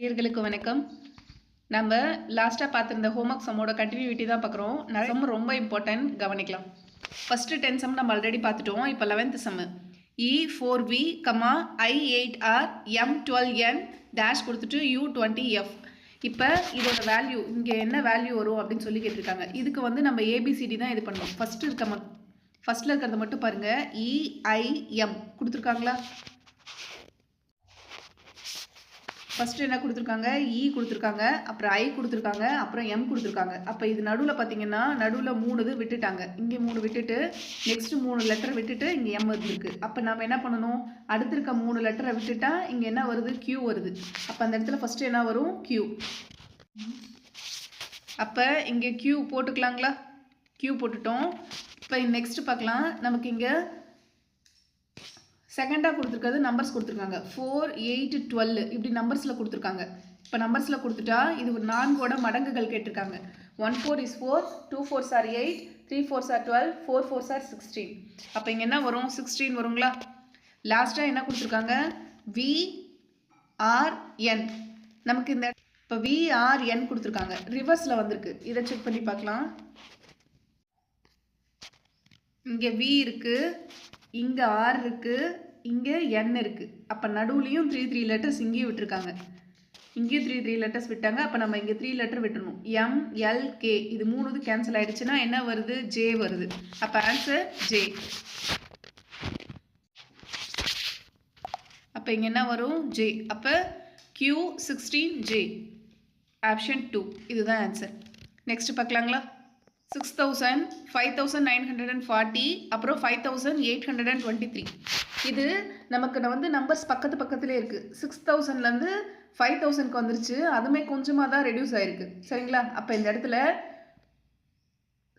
நேயர்களுக்கு வணக்கம். நம்ம லாஸ்ட்டாக பார்த்துருந்த ஹோம்ஒர்க் சம்மோட கண்டினியூட்டி தான் பார்க்குறோம். சம் ரொம்ப இம்பார்ட்டன்ட், கவனிக்கலாம். ஃபஸ்ட்டு 10 சம் நம்ம ஆல்ரெடி பார்த்துட்டோம். இப்போ 11th சம்மு. E4V, I8R, M12N டேஷ் கொடுத்துட்டு U20F. இப்போ இதோட வேல்யூ இங்கே என்ன வேல்யூ வரும் அப்படின்னு சொல்லி கேட்டிருக்காங்க. இதுக்கு வந்து நம்ம ABCD தான் இது பண்ணணும். ஃபஸ்ட்டில் இருக்கிறத மட்டும் பாருங்கள். EIM கொடுத்துருக்காங்களா? ஃபஸ்ட்டு என்ன கொடுத்துருக்காங்க? இ கொடுத்துருக்காங்க, அப்புறம் ஐ கொடுத்துருக்காங்க, அப்புறம் எம் கொடுத்துருக்காங்க. அப்போ இது நடுவில் பார்த்தீங்கன்னா நடுவில் 3 இது விட்டுட்டாங்க. இங்கே 3 விட்டுட்டு நெக்ஸ்ட்டு 3 லெட்டர் விட்டுட்டு இங்கே எம் இருக்குது. அப்போ நம்ம என்ன பண்ணணும்? அடுத்து இருக்க 3 லெட்டரை விட்டுட்டா இங்கே என்ன வருது? கியூ வருது. அப்போ அந்த இடத்துல ஃபஸ்ட்டு என்ன வரும்? கியூ. அப்போ இங்கே கியூ போட்டுக்கலாங்களா? கியூ போட்டுட்டோம். இப்போ நெக்ஸ்ட்டு பார்க்கலாம். நமக்கு இங்கே செகண்டாக கொடுத்துருக்கிறது நம்பர்ஸ் கொடுத்துருக்காங்க. 4, 8, 12 இப்படி நம்பர்ஸில் கொடுத்துருக்காங்க. இப்போ நம்பர்ஸில் கொடுத்துட்டா இது ஒரு 4ஓட மடங்குகள் கேட்டிருக்காங்க. 1 4 is 4, 2 4s are 8, 3 4s are 12, 4 4s are 16. அப்போ இங்கே என்ன வரும்? 16 வருங்களா? லாஸ்ட்டாக என்ன கொடுத்துருக்காங்க? VRN. நமக்கு இந்த இப்போ VRN கொடுத்துருக்காங்க. ரிவர்ஸில் வந்திருக்கு. இதை செக் பண்ணி பார்க்கலாம். இங்கே V இருக்குது, இங்கே R இருக்குது, இங்கே N இருக்குது. அப்போ நடுவுலையும் 3 லெட்டர்ஸ் இங்கேயும் விட்டுருக்காங்க. இங்கேயும் 3 லெட்டர்ஸ் விட்டாங்க. அப்போ நம்ம இங்கே 3 லெட்டர் விட்டுணும். MLK இது 3 இது கேன்சல் ஆகிடுச்சுன்னா என்ன வருது? J வருது. அப்போ ஆன்சர் J. அப்போ இங்கே என்ன வரும்? J. அப்போ Q16J. ஆப்ஷன் 2 இதுதான் ஆன்சர். நெக்ஸ்ட் பார்க்கலாங்களா? 6,000, 5,940, அப்புறம் 5,823. இது நமக்கு வந்து நம்பர்ஸ் பக்கத்துலேயே இருக்குது. 6,000லேருந்து 5,000க்கு வந்துருச்சு. அதுவுமே கொஞ்சமாக தான் ரெடியூஸ் ஆகிருக்கு. சரிங்களா? அப்போ இந்த இடத்துல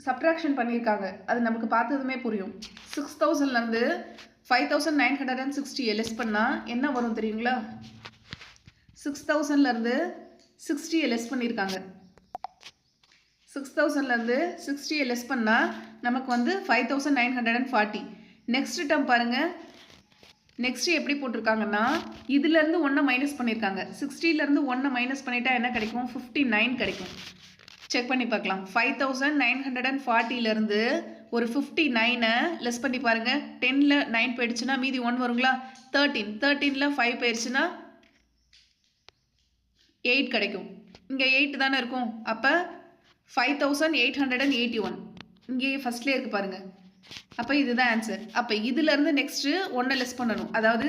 சப்ட்ராக்ஷன் பண்ணியிருக்காங்க. அது நமக்கு பார்த்ததுமே புரியும். 6,000லேருந்து 5,960 லெஸ் பண்ணால் என்ன வரும் தெரியுங்களா? 6,000லேருந்து 60 லெஸ் பண்ணியிருக்காங்க. 6,000லேருந்து 60 லெஸ் பண்ணால் நமக்கு வந்து 5,940. நெக்ஸ்ட் டேர்ம் பாருங்கள். நெக்ஸ்ட்டு எப்படி போட்டிருக்காங்கன்னா இதுலேருந்து 1 மைனஸ் பண்ணியிருக்காங்க. 60லேருந்து 1 மைனஸ் பண்ணிட்டா என்ன கிடைக்கும்? 59 கிடைக்கும். செக் பண்ணி பார்க்கலாம். 5,940லேருந்து ஒரு 59 லெஸ் பண்ணி பாருங்கள். 10ல் 9 போயிடுச்சுன்னா மீதி 1 வருங்களா? 13ல் 5 போயிடுச்சுன்னா 8 கிடைக்கும். இங்கே 8 தானே இருக்கும். அப்போ 5,881 இங்கே ஃபஸ்ட்லேயே இருக்குது பாருங்கள். அப்போ இதுதான் ஆன்சர். அப்போ இதுலேருந்து நெக்ஸ்ட்டு 1 லெஸ் பண்ணணும். அதாவது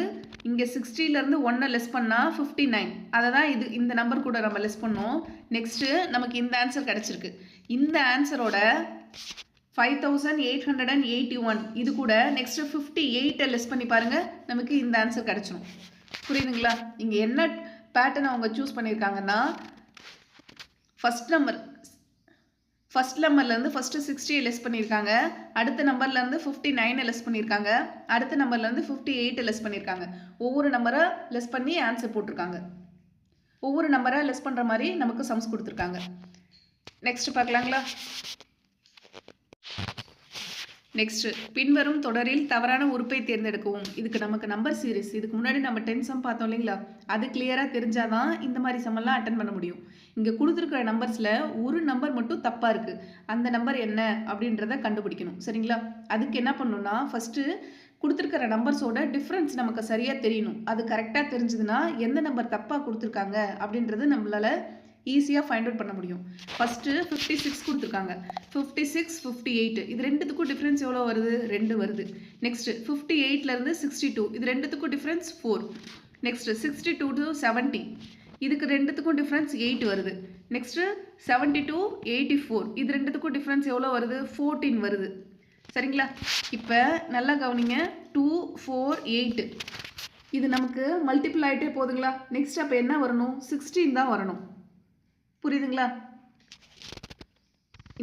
இங்கே 60லேருந்து 1 லெஸ் பண்ணால் 59. அதை தான் இந்த நம்பர் கூட நம்ம லெஸ் பண்ணோம். நெக்ஸ்ட்டு நமக்கு இந்த ஆன்சர் கிடச்சிருக்கு. இந்த ஆன்சரோட 5,881 இது கூட நெக்ஸ்ட்டு 58 லெஸ் பண்ணி பாருங்கள். நமக்கு இந்த ஆன்சர் கிடச்சிடும். புரியுதுங்களா? இங்கே என்ன பேட்டர்ன் அவங்க சூஸ் பண்ணியிருக்காங்கன்னா ஃபஸ்ட் நம்பர்லேருந்து ஃபஸ்ட்டு 60 லெஸ் பண்ணியிருக்காங்க. அடுத்த நம்பர்லேருந்து 59 லெஸ் பண்ணியிருக்காங்க. அடுத்த நம்பர்லேருந்து 58 லெஸ் பண்ணியிருக்காங்க. ஒவ்வொரு நம்பரை லெஸ் பண்ணி ஆன்சர் போட்டிருக்காங்க. ஒவ்வொரு நம்பரை லெஸ் பண்ணுற மாதிரி நமக்கு சம்ஸ் கொடுத்துருக்காங்க. நெக்ஸ்ட் பார்க்கலாங்களா? நெக்ஸ்ட் பின்வரும் தொடரில் தவறான உறுப்பை தேர்ந்தெடுக்கவும். இதுக்கு நமக்கு நம்பர் சீரிஸ் இதுக்கு முன்னாடி நம்ம 10 சம் பார்த்தோம் இல்லைங்களா? அது கிளியராக தெரிஞ்சாதான் இந்த மாதிரி சம்மெல்லாம் அட்டன் பண்ண முடியும். இங்கே கொடுத்துருக்கிற நம்பர்ஸில் ஒரு நம்பர் மட்டும் தப்பாக இருக்குது. அந்த நம்பர் என்ன அப்படின்றத கண்டுபிடிக்கணும். சரிங்களா? அதுக்கு என்ன பண்ணணும்னா ஃபஸ்ட்டு கொடுத்துருக்கிற நம்பர்ஸோட டிஃப்ரென்ஸ் நமக்கு சரியாக தெரியணும். அது கரெக்டாக தெரிஞ்சதுன்னா எந்த நம்பர் தப்பாக கொடுத்துருக்காங்க அப்படின்றது நம்மளால் ஈஸியாக ஃபைண்ட் அவுட் பண்ண முடியும். ஃபஸ்ட்டு 56 கொடுத்துருக்காங்க. 56, 58 இது ரெண்டுத்துக்கும் டிஃப்ரென்ஸ் எவ்வளோ வருது? 2 வருது. நெக்ஸ்ட்டு 58லேருந்து 62 இது ரெண்டுத்துக்கும் டிஃப்ரென்ஸ் 4. நெக்ஸ்ட்டு 62 to 70 இதுக்கு ரெண்டுத்துக்கும் டிஃப்ரென்ஸ் 8 வருது. நெக்ஸ்ட்டு 72, 84 இது ரெண்டுத்துக்கும் டிஃப்ரென்ஸ் எவ்வளோ வருது? 14 வருது. சரிங்களா? இப்போ நல்லா கவனிங்க. 2, 4, 8 இது நமக்கு மல்டிபிள் ஆகிட்டே போதுங்களா? நெக்ஸ்ட் அப்போ என்ன வரணும்? 16 தான் வரணும். புரியுதுங்களா?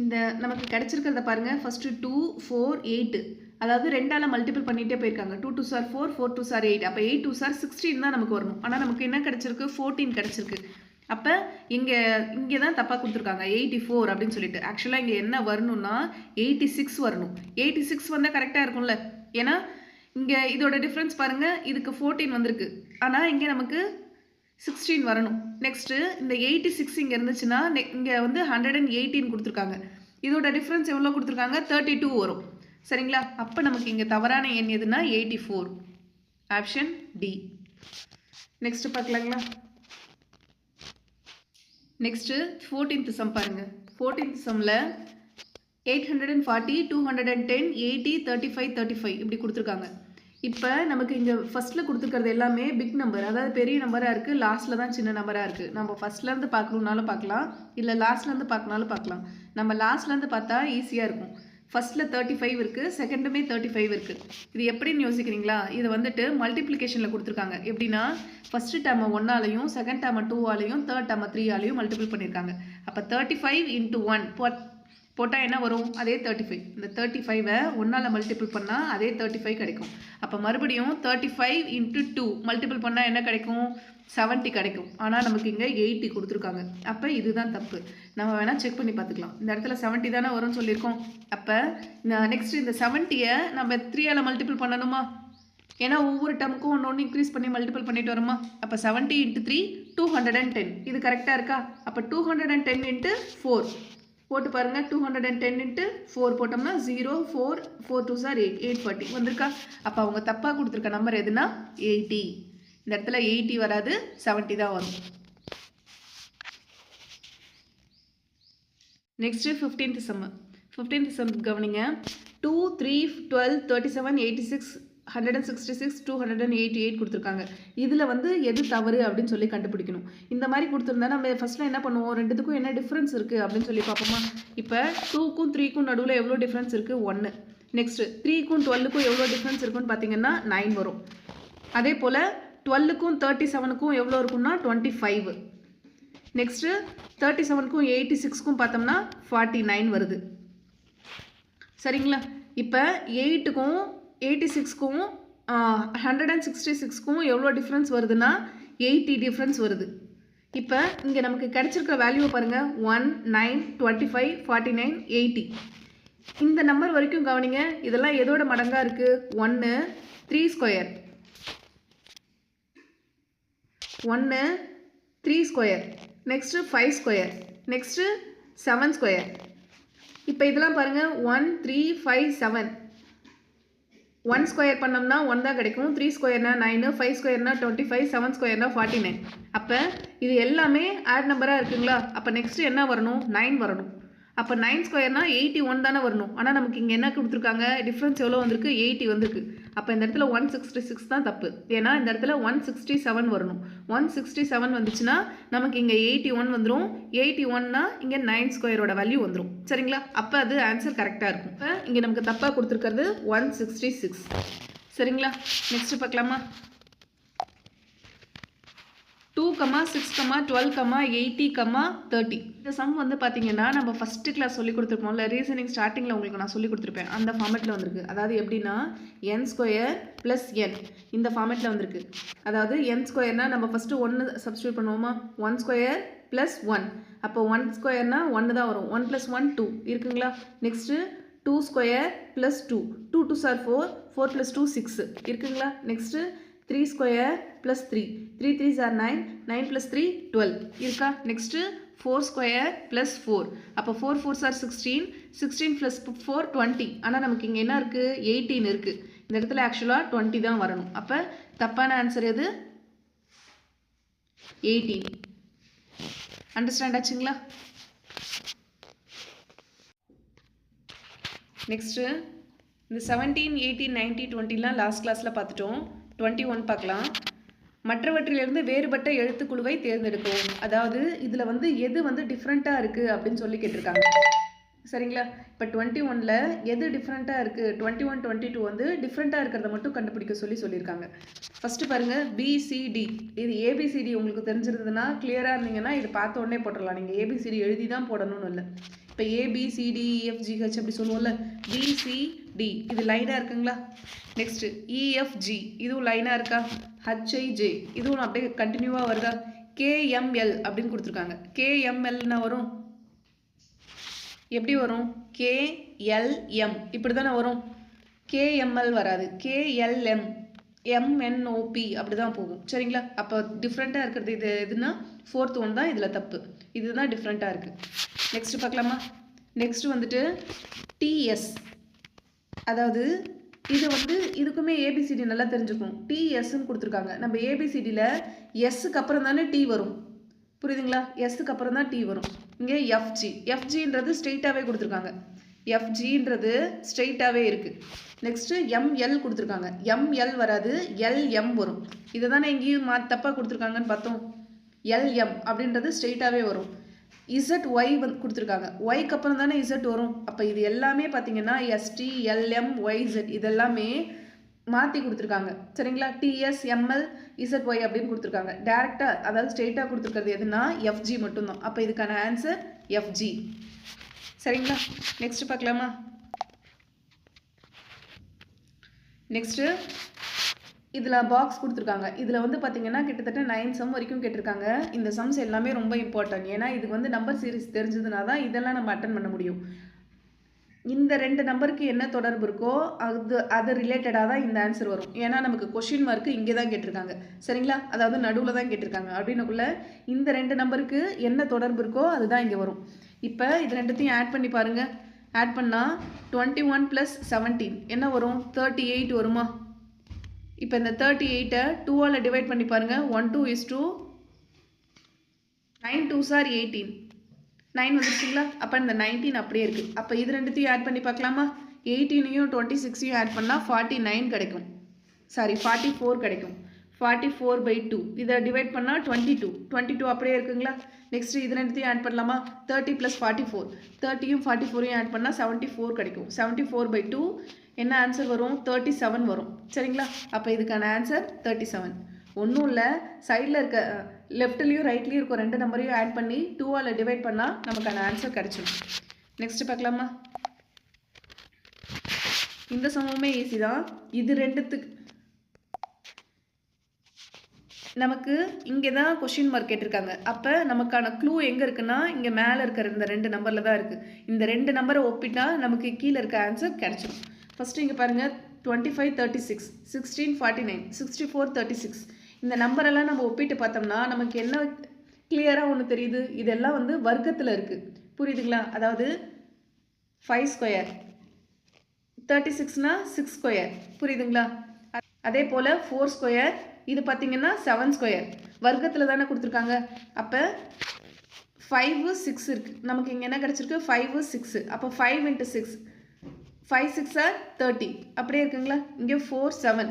இந்த நமக்கு கிடைச்சிருக்கிறத பாருங்கள். ஃபஸ்ட்டு 2, 4, 8 அதாவது 2ஆல் மல்டிபிள் பண்ணிகிட்டே போயிருக்காங்க. 2 2s are 4, 4 2s are 8. அப்போ 8 2s are 16 தான் நமக்கு வரணும். ஆனால் நமக்கு என்ன கிடச்சிருக்கு? 14 கிடச்சிருக்கு. அப்போ இங்கே தான் தப்பாக கொடுத்துருக்காங்க 84 அப்படின்னு சொல்லிட்டு. ஆக்சுவலாக இங்கே என்ன வரணும்னா 86 வரணும். 86 வந்தால் கரெக்டாக இருக்கும்ல? ஏன்னா இங்கே இதோட டிஃப்ரென்ஸ் பாருங்கள். இதுக்கு 14 வந்திருக்கு. ஆனால் இங்கே நமக்கு 16 வரணும். நெக்ஸ்ட்டு இந்த 86 இங்கே இருந்துச்சுன்னா இங்கே வந்து 118 கொடுத்துருக்காங்க. இதோட டிஃப்ரென்ஸ் எவ்வளோ கொடுத்துருக்காங்க? 32 வரும். சரிங்களா? அப்போ நமக்கு இங்கே தவறான எண் எதுனா 84. Option D. நெக்ஸ்ட்டு பார்க்கலாங்களா? நெக்ஸ்ட்டு 14th சம் பாருங்க. 14th சம்மில் 840, 210, 80, 35, 35 இப்படி கொடுத்துருக்காங்க. இப்போ நமக்கு இங்கே ஃபஸ்ட்டில் கொடுத்துருக்கிறது எல்லாமே பிக் நம்பர், அதாவது பெரிய நம்பராக இருக்குது. லாஸ்ட்டில் தான் சின்ன நம்பராக இருக்குது. நம்ம ஃபஸ்ட்லேருந்து பார்க்கணுன்னாலும் பார்க்கலாம், இல்லை லாஸ்ட்லேருந்து பார்க்கனாலும் பார்க்கலாம். நம்ம லாஸ்ட்லேருந்து பார்த்தா ஈஸியாக இருக்கும். ஃபஸ்ட்டில் 35 இருக்குது, செகண்டுமே 35 இருக்குது. இது எப்படின்னு யோசிக்கிறீங்களா? இது வந்துட்டு மல்டிப்ளிகேஷனில் கொடுத்துருக்காங்க. எப்படின்னா ஃபஸ்ட்டு டேர்மை 1ஆலையும், செகண்ட் டேர்மை 2ஆலையும், தேர்ட் டேர்மை 3ஆலையும் மல்டிபிள் பண்ணியிருக்காங்க. அப்போ 35 × 1 போட்டால் என்ன வரும்? அதே 35. இந்த 35ஐ 1ஆல் மல்டிபிள் பண்ணால் அதே 35 கிடைக்கும். அப்போ மறுபடியும் 35 × 2 மல்டிபிள் பண்ணால் என்ன கிடைக்கும்? 70 கிடைக்கும். ஆனால் நமக்கு இங்கே 80 கொடுத்துருக்காங்க. அப்போ இதுதான் தப்பு. நம்ம வேணால் செக் பண்ணி பார்த்துக்கலாம். இந்த இடத்துல 70 தானே வரும்னு சொல்லியிருக்கோம். அப்போ நெக்ஸ்ட் இந்த 70ஐ நம்ம 3ஆல் மல்டிபிள் பண்ணணுமா? ஏன்னா ஒவ்வொரு டேர்முக்கும் ஒன்று இன்க்ரீஸ் பண்ணி மல்டிபிள் பண்ணிட்டு வருமா? அப்போ 70 × 3 210. இது கரெக்டாக இருக்கா? அப்போ 210 × 4 போட்டு பாருங்கள். 210 × 4 போட்டோம்னா 0 4 4 2s are 8 840 வந்திருக்கா? அப்போ அவங்க தப்பாக கொடுத்துருக்க நம்பர் எதுனா 80. இந்த இடத்துல 80 வராது, 70 தான் வரும். Next 15th some. 15th some கவனிங்க. 2 3 12 37 86 166 288 கொடுத்துருக்காங்க. இதில் வந்து எது தவறு அப்படின்னு சொல்லி கண்டுபிடிக்கணும். இந்த மாதிரி கொடுத்துருந்தா நம்ம ஃபஸ்ட்டில் என்ன பண்ணுவோம்? ரெண்டுத்துக்கும் என்ன டிஃப்ரென்ஸ் இருக்குது அப்படின்னு சொல்லி பார்ப்போமா? இப்போ 2க்கும் 3க்கும் நடுவில் எவ்வளோ டிஃப்ரென்ஸ் இருக்குது? 1. நெக்ஸ்ட்டு 3க்கும் 12க்கும் எவ்வளோ டிஃப்ரென்ஸ் இருக்குன்னு பார்த்தீங்கன்னா 9 வரும். அதே போல் 12க்கும் 37க்கும் எவ்வளோ இருக்குன்னா 25. நெக்ஸ்ட்டு 37க்கும் 86க்கும் பார்த்தோம்னா 49 வருது. சரிங்களா? இப்போ 8க்கும் 86க்கும் 166க்கும் எவ்வளோ டிஃப்ரென்ஸ் வருதுன்னா 80 டிஃப்ரென்ஸ் வருது. இப்போ இங்கே நமக்கு கிடைச்சிருக்கிற வேல்யூவை பாருங்கள். 1 9 25 49 80. இந்த நம்பர் வரைக்கும் கவனிங்க. இதெல்லாம் எதோட மடங்காக இருக்குது? 1 3 square, 1 3 square, next 5 square, next 7 square. இப்போ இதெல்லாம் பாருங்கள். 1 3 5 7. 1 ஸ்கொயர் பண்ணோம்னா 1 தான் கிடைக்கும். 3 ஸ்கொயர்னா 9, 5 ஸ்கொயர்னா 25, 7 ஸ்கொயர்னா 49. அப்போ இது எல்லாமே ஆட் நம்பராக இருக்குங்களா? அப்போ நெக்ஸ்ட்டு என்ன வரணும்? 9 வரணும். அப்போ 9 ஸ்கொயர்னா 81 தானே வரணும். ஆனால் நமக்கு இங்கே என்ன கொடுத்துருக்காங்க? டிஃப்ரென்ஸ் எவ்வளோ வந்திருக்கு? 80 வந்திருக்கு. அப்போ இந்த இடத்துல 166 தான் தப்பு. ஏன்னா இந்த இடத்துல 167 வரணும். 167 வந்துச்சுன்னா நமக்கு இங்கே 81 வந்துடும். 81னா இங்கே 9 ஸ்கொயரோட வேல்யூ வந்துடும். சரிங்களா? அப்போ அது ஆன்சர் கரெக்டாக இருக்கும். இப்போ இங்கே நமக்கு தப்பாக கொடுத்துருக்கிறது 166. சரிங்களா? நெக்ஸ்ட்டு பார்க்கலாமா? 2, 6, 12, 80, 30. இந்த சம் வந்து பார்த்தீங்கன்னா நம்ம ஃபஸ்ட்டு கிளாஸ் சொல்லி கொடுத்துருப்போம்ல, ரீசனிங் ஸ்டார்டிங்கில் உங்களுக்கு நான் சொல்லி கொடுத்துருப்பேன். அந்த ஃபார்மேட்டில் வந்திருக்கு. அதாவது எப்படின்னா n² + n இந்த ஃபார்மேட்டில் வந்திருக்கு. அதாவது n² நம்ம ஃபஸ்ட்டு 1 சப்ஸ்டியூட் பண்ணுவோமா? 1² + 1. அப்போ 1² 1 தான் வரும். 1 + 1 2 இருக்குங்களா? நெக்ஸ்ட்டு 2² + 2 2 2s are 4 4 + 2 6 இருக்குங்களா? நெக்ஸ்ட்டு 3² + 3 3 3s are 9 9 + 3 12 இருக்கா? நெக்ஸ்ட்டு 4² + 4. அப்போ 4 4s are 16 16 + 4 20. ஆனால் நமக்கு இங்கே என்ன இருக்குது? 18 இருக்குது. இந்த இடத்துல ஆக்சுவலாக 20 தான் வரணும். அப்போ தப்பான ஆன்சர் எது? 18. அண்டர்ஸ்டாண்ட் ஆச்சுங்களா? நெக்ஸ்ட்டு இந்த 17 18 19 20லாம் லாஸ்ட் கிளாஸில் பார்த்துட்டோம். 21 பார்க்கலாம். மற்றவற்றிலிருந்து வேறுபட்ட எழுத்துக்குழுவை தேர்ந்தெடுக்கவும். அதாவது இதில் வந்து எது வந்து டிஃப்ரெண்ட்டாக இருக்குது அப்படின்னு சொல்லி கேட்டிருக்காங்க. சரிங்களா? இப்போ 21ல் எது டிஃப்ரெண்ட்டாக இருக்குது? 21 22 வந்து டிஃப்ரெண்ட்டாக இருக்கிறத மட்டும் கண்டுபிடிக்க சொல்லியிருக்காங்க. ஃபஸ்ட்டு பாருங்கள், BCD. இது ABCD உங்களுக்கு தெரிஞ்சிருந்ததுன்னா கிளியராக இருந்தீங்கன்னா இது பார்த்த உடனே போட்டுடலாம். நீங்கள் ABCD எழுதி தான் போடணும்னு இல்லை. இப்போ ABCDEFGH அப்படி சொல்லுவோம்ல, BCD இது லைனாக இருக்குங்களா? நெக்ஸ்ட்டு EFG இதுவும் லைனாக இருக்கா? HIJ இதுவும் அப்படியே கண்டினியூவாக வருதா? KML அப்படின்னு கொடுத்துருக்காங்க. KMLனா வரும் எப்படி வரும்? KLM இப்படி தானே வரும். KML வராது. KLM MNOP அப்படி தான் போகும். சரிங்களா? அப்போ டிஃப்ரெண்ட்டாக இருக்கிறது இது எதுனா 4th ஒன் தான் இதில் தப்பு. இதுதான் டிஃப்ரெண்ட்டாக இருக்குது. நெக்ஸ்ட்டு பார்க்கலாமா? நெக்ஸ்ட்டு வந்துட்டு டிஎஸ், அதாவது இது வந்து இதுக்குமே ஏபிசிடி நல்லா தெரிஞ்சுக்கணும். டிஎஸ்ன்னு கொடுத்துருக்காங்க. நம்ம ஏபிசிடியில் எஸ்ஸுக்கு அப்புறம் தானே டி வரும், புரியுதுங்களா? எஸ்ஸுக்கு அப்புறம் தான் டி வரும். இங்கே எஃப்ஜி, எஃப்ஜின்றது ஸ்ட்ரெயிட்டாகவே கொடுத்துருக்காங்க. எஃப்ஜின்றது ஸ்ட்ரெயிட்டாகவே இருக்குது. நெக்ஸ்ட்டு எம்எல் கொடுத்துருக்காங்க. எம்எல் வராது, எல்எம் வரும். இதை தானே எங்கேயும் தப்பாக கொடுத்துருக்காங்கன்னு பார்த்தோம். எல்எம் அப்படின்றது ஸ்ட்ரெயிட்டாகவே வரும். இசட் ஒய் வந்து கொடுத்துருக்காங்க. ஒய்க்கு அப்புறம் தானே இசட் வரும். அப்போ இது எல்லாமே பார்த்தீங்கன்னா எஸ்டி, எல்எம், ஒய்இசட் இதெல்லாமே மாற்றி கொடுத்துருக்காங்க. சரிங்களா? டிஎஸ், எம்எல், இசட் ஒய் அப்படின்னு கொடுத்துருக்காங்க. டேரெக்டாக அதாவது ஸ்ட்ரெயிட்டாக கொடுத்துருக்கிறது எதுனா எஃப்ஜி மட்டும்தான். அப்போ இதுக்கான ஆன்சர் எஃப்ஜி. சரிங்களா? நெக்ஸ்ட் பார்க்கலாமா? நெக்ஸ்ட்டு இதில் பாக்ஸ் கொடுத்துருக்காங்க. இதில் வந்து பார்த்தீங்கன்னா கிட்டத்தட்ட 9 சம் வரைக்கும் கேட்டிருக்காங்க. இந்த சம்ஸ் எல்லாமே ரொம்ப இம்பார்ட்டன்ட். ஏன்னா இதுக்கு வந்து நம்பர் சீரிஸ் தெரிஞ்சதுனா தான் இதெல்லாம் நம்ம அட்டன் பண்ண முடியும். இந்த 2 நம்பருக்கு என்ன தொடர்பு இருக்கோ அது ரிலேட்டடாக தான் இந்த ஆன்சர் வரும். ஏன்னா நமக்கு கொஷின் மார்க்கு இங்கே தான் கேட்டிருக்காங்க. சரிங்களா? அதாவது நடுவில் தான் கேட்டிருக்காங்க. அப்படின்னக்குள்ள இந்த 2 நம்பருக்கு என்ன தொடர்பு இருக்கோ அதுதான் இங்கே வரும். இப்போ இது ரெண்டுத்தையும் ஆட் பண்ணி பாருங்கள். ஆட் பண்ணால் 21 + 17 என்ன வரும்? 38 வருமா? இப்போ இந்த 38ஐ 2ஆல் டிவைட் பண்ணி பாருங்கள். 1 2 is 2, 9 2s are 18, 9 வந்துருச்சுங்களா? அப்போ இந்த 19 அப்படியே இருக்குது. அப்போ இது ரெண்டுத்தையும் ஆட் பண்ணி பார்க்கலாமா? 18ஐயும் 26ஐயும் ஆட் பண்ணால் 49 கிடைக்கும். சாரி 44 கிடைக்கும். 44/2 இதை டிவைட் பண்ணால் 22 அப்படியே இருக்குங்களா? நெக்ஸ்ட்டு இது ரெண்டுத்தையும் ஆட் பண்ணலாமா? 30 + 44, 30யும் 44ஐயும் ஆட் பண்ணால் 74 கிடைக்கும். 74/2 என்ன ஆன்சர் வரும்? 37 வரும். சரிங்களா? அப்போ இதுக்கான ஆன்சர் 37. ஒன்றும் இல்லை, சைடில் இருக்க லெஃப்ட்லேயும் ரைட்லேயும் இருக்க 2 நம்பரையும் ஆட் பண்ணி 2ஆல் டிவைட் பண்ணால் நமக்கான ஆன்சர் கிடைச்சிடும். நெக்ஸ்ட் பார்க்கலாமா? இந்த சமமே ஈஸி தான். இது ரெண்டுத்துக்கு நமக்கு இங்கே தான் கொஷின் மார்க் கேட்டிருக்காங்க. அப்போ நமக்கான க்ளூ எங்கே இருக்குன்னா இங்கே மேலே இருக்கிற இந்த 2 நம்பரில் தான் இருக்குது. இந்த 2 நம்பரை ஒப்பிட்டா நமக்கு கீழே இருக்க ஆன்சர் கிடைச்சிடும். ஃபஸ்ட்டு இங்கே பாருங்கள், 25 36, 16 49, 64 36. இந்த நம்பரெல்லாம் நம்ம ஒப்பிட்டு பார்த்தோம்னா நமக்கு என்ன கிளியராக ஒன்று தெரியுது? இதெல்லாம் வந்து வர்க்கத்தில் இருக்குது. புரியுதுங்களா? அதாவது 5 ஸ்கொயர், 36னா 6 ஸ்கொயர். புரியுதுங்களா? அதே போல் 4 ஸ்கொயர், இது பார்த்தீங்கன்னா 7 ஸ்கொயர். வர்க்கத்தில் தானே கொடுத்துருக்காங்க. அப்போ 5 6 இருக்குது. நமக்கு இங்கே என்ன கிடச்சிருக்கு? 5 6. அப்போ 5 × 6, 5 6 are 30 அப்படியே இருக்குங்களா? இங்கே 4 7,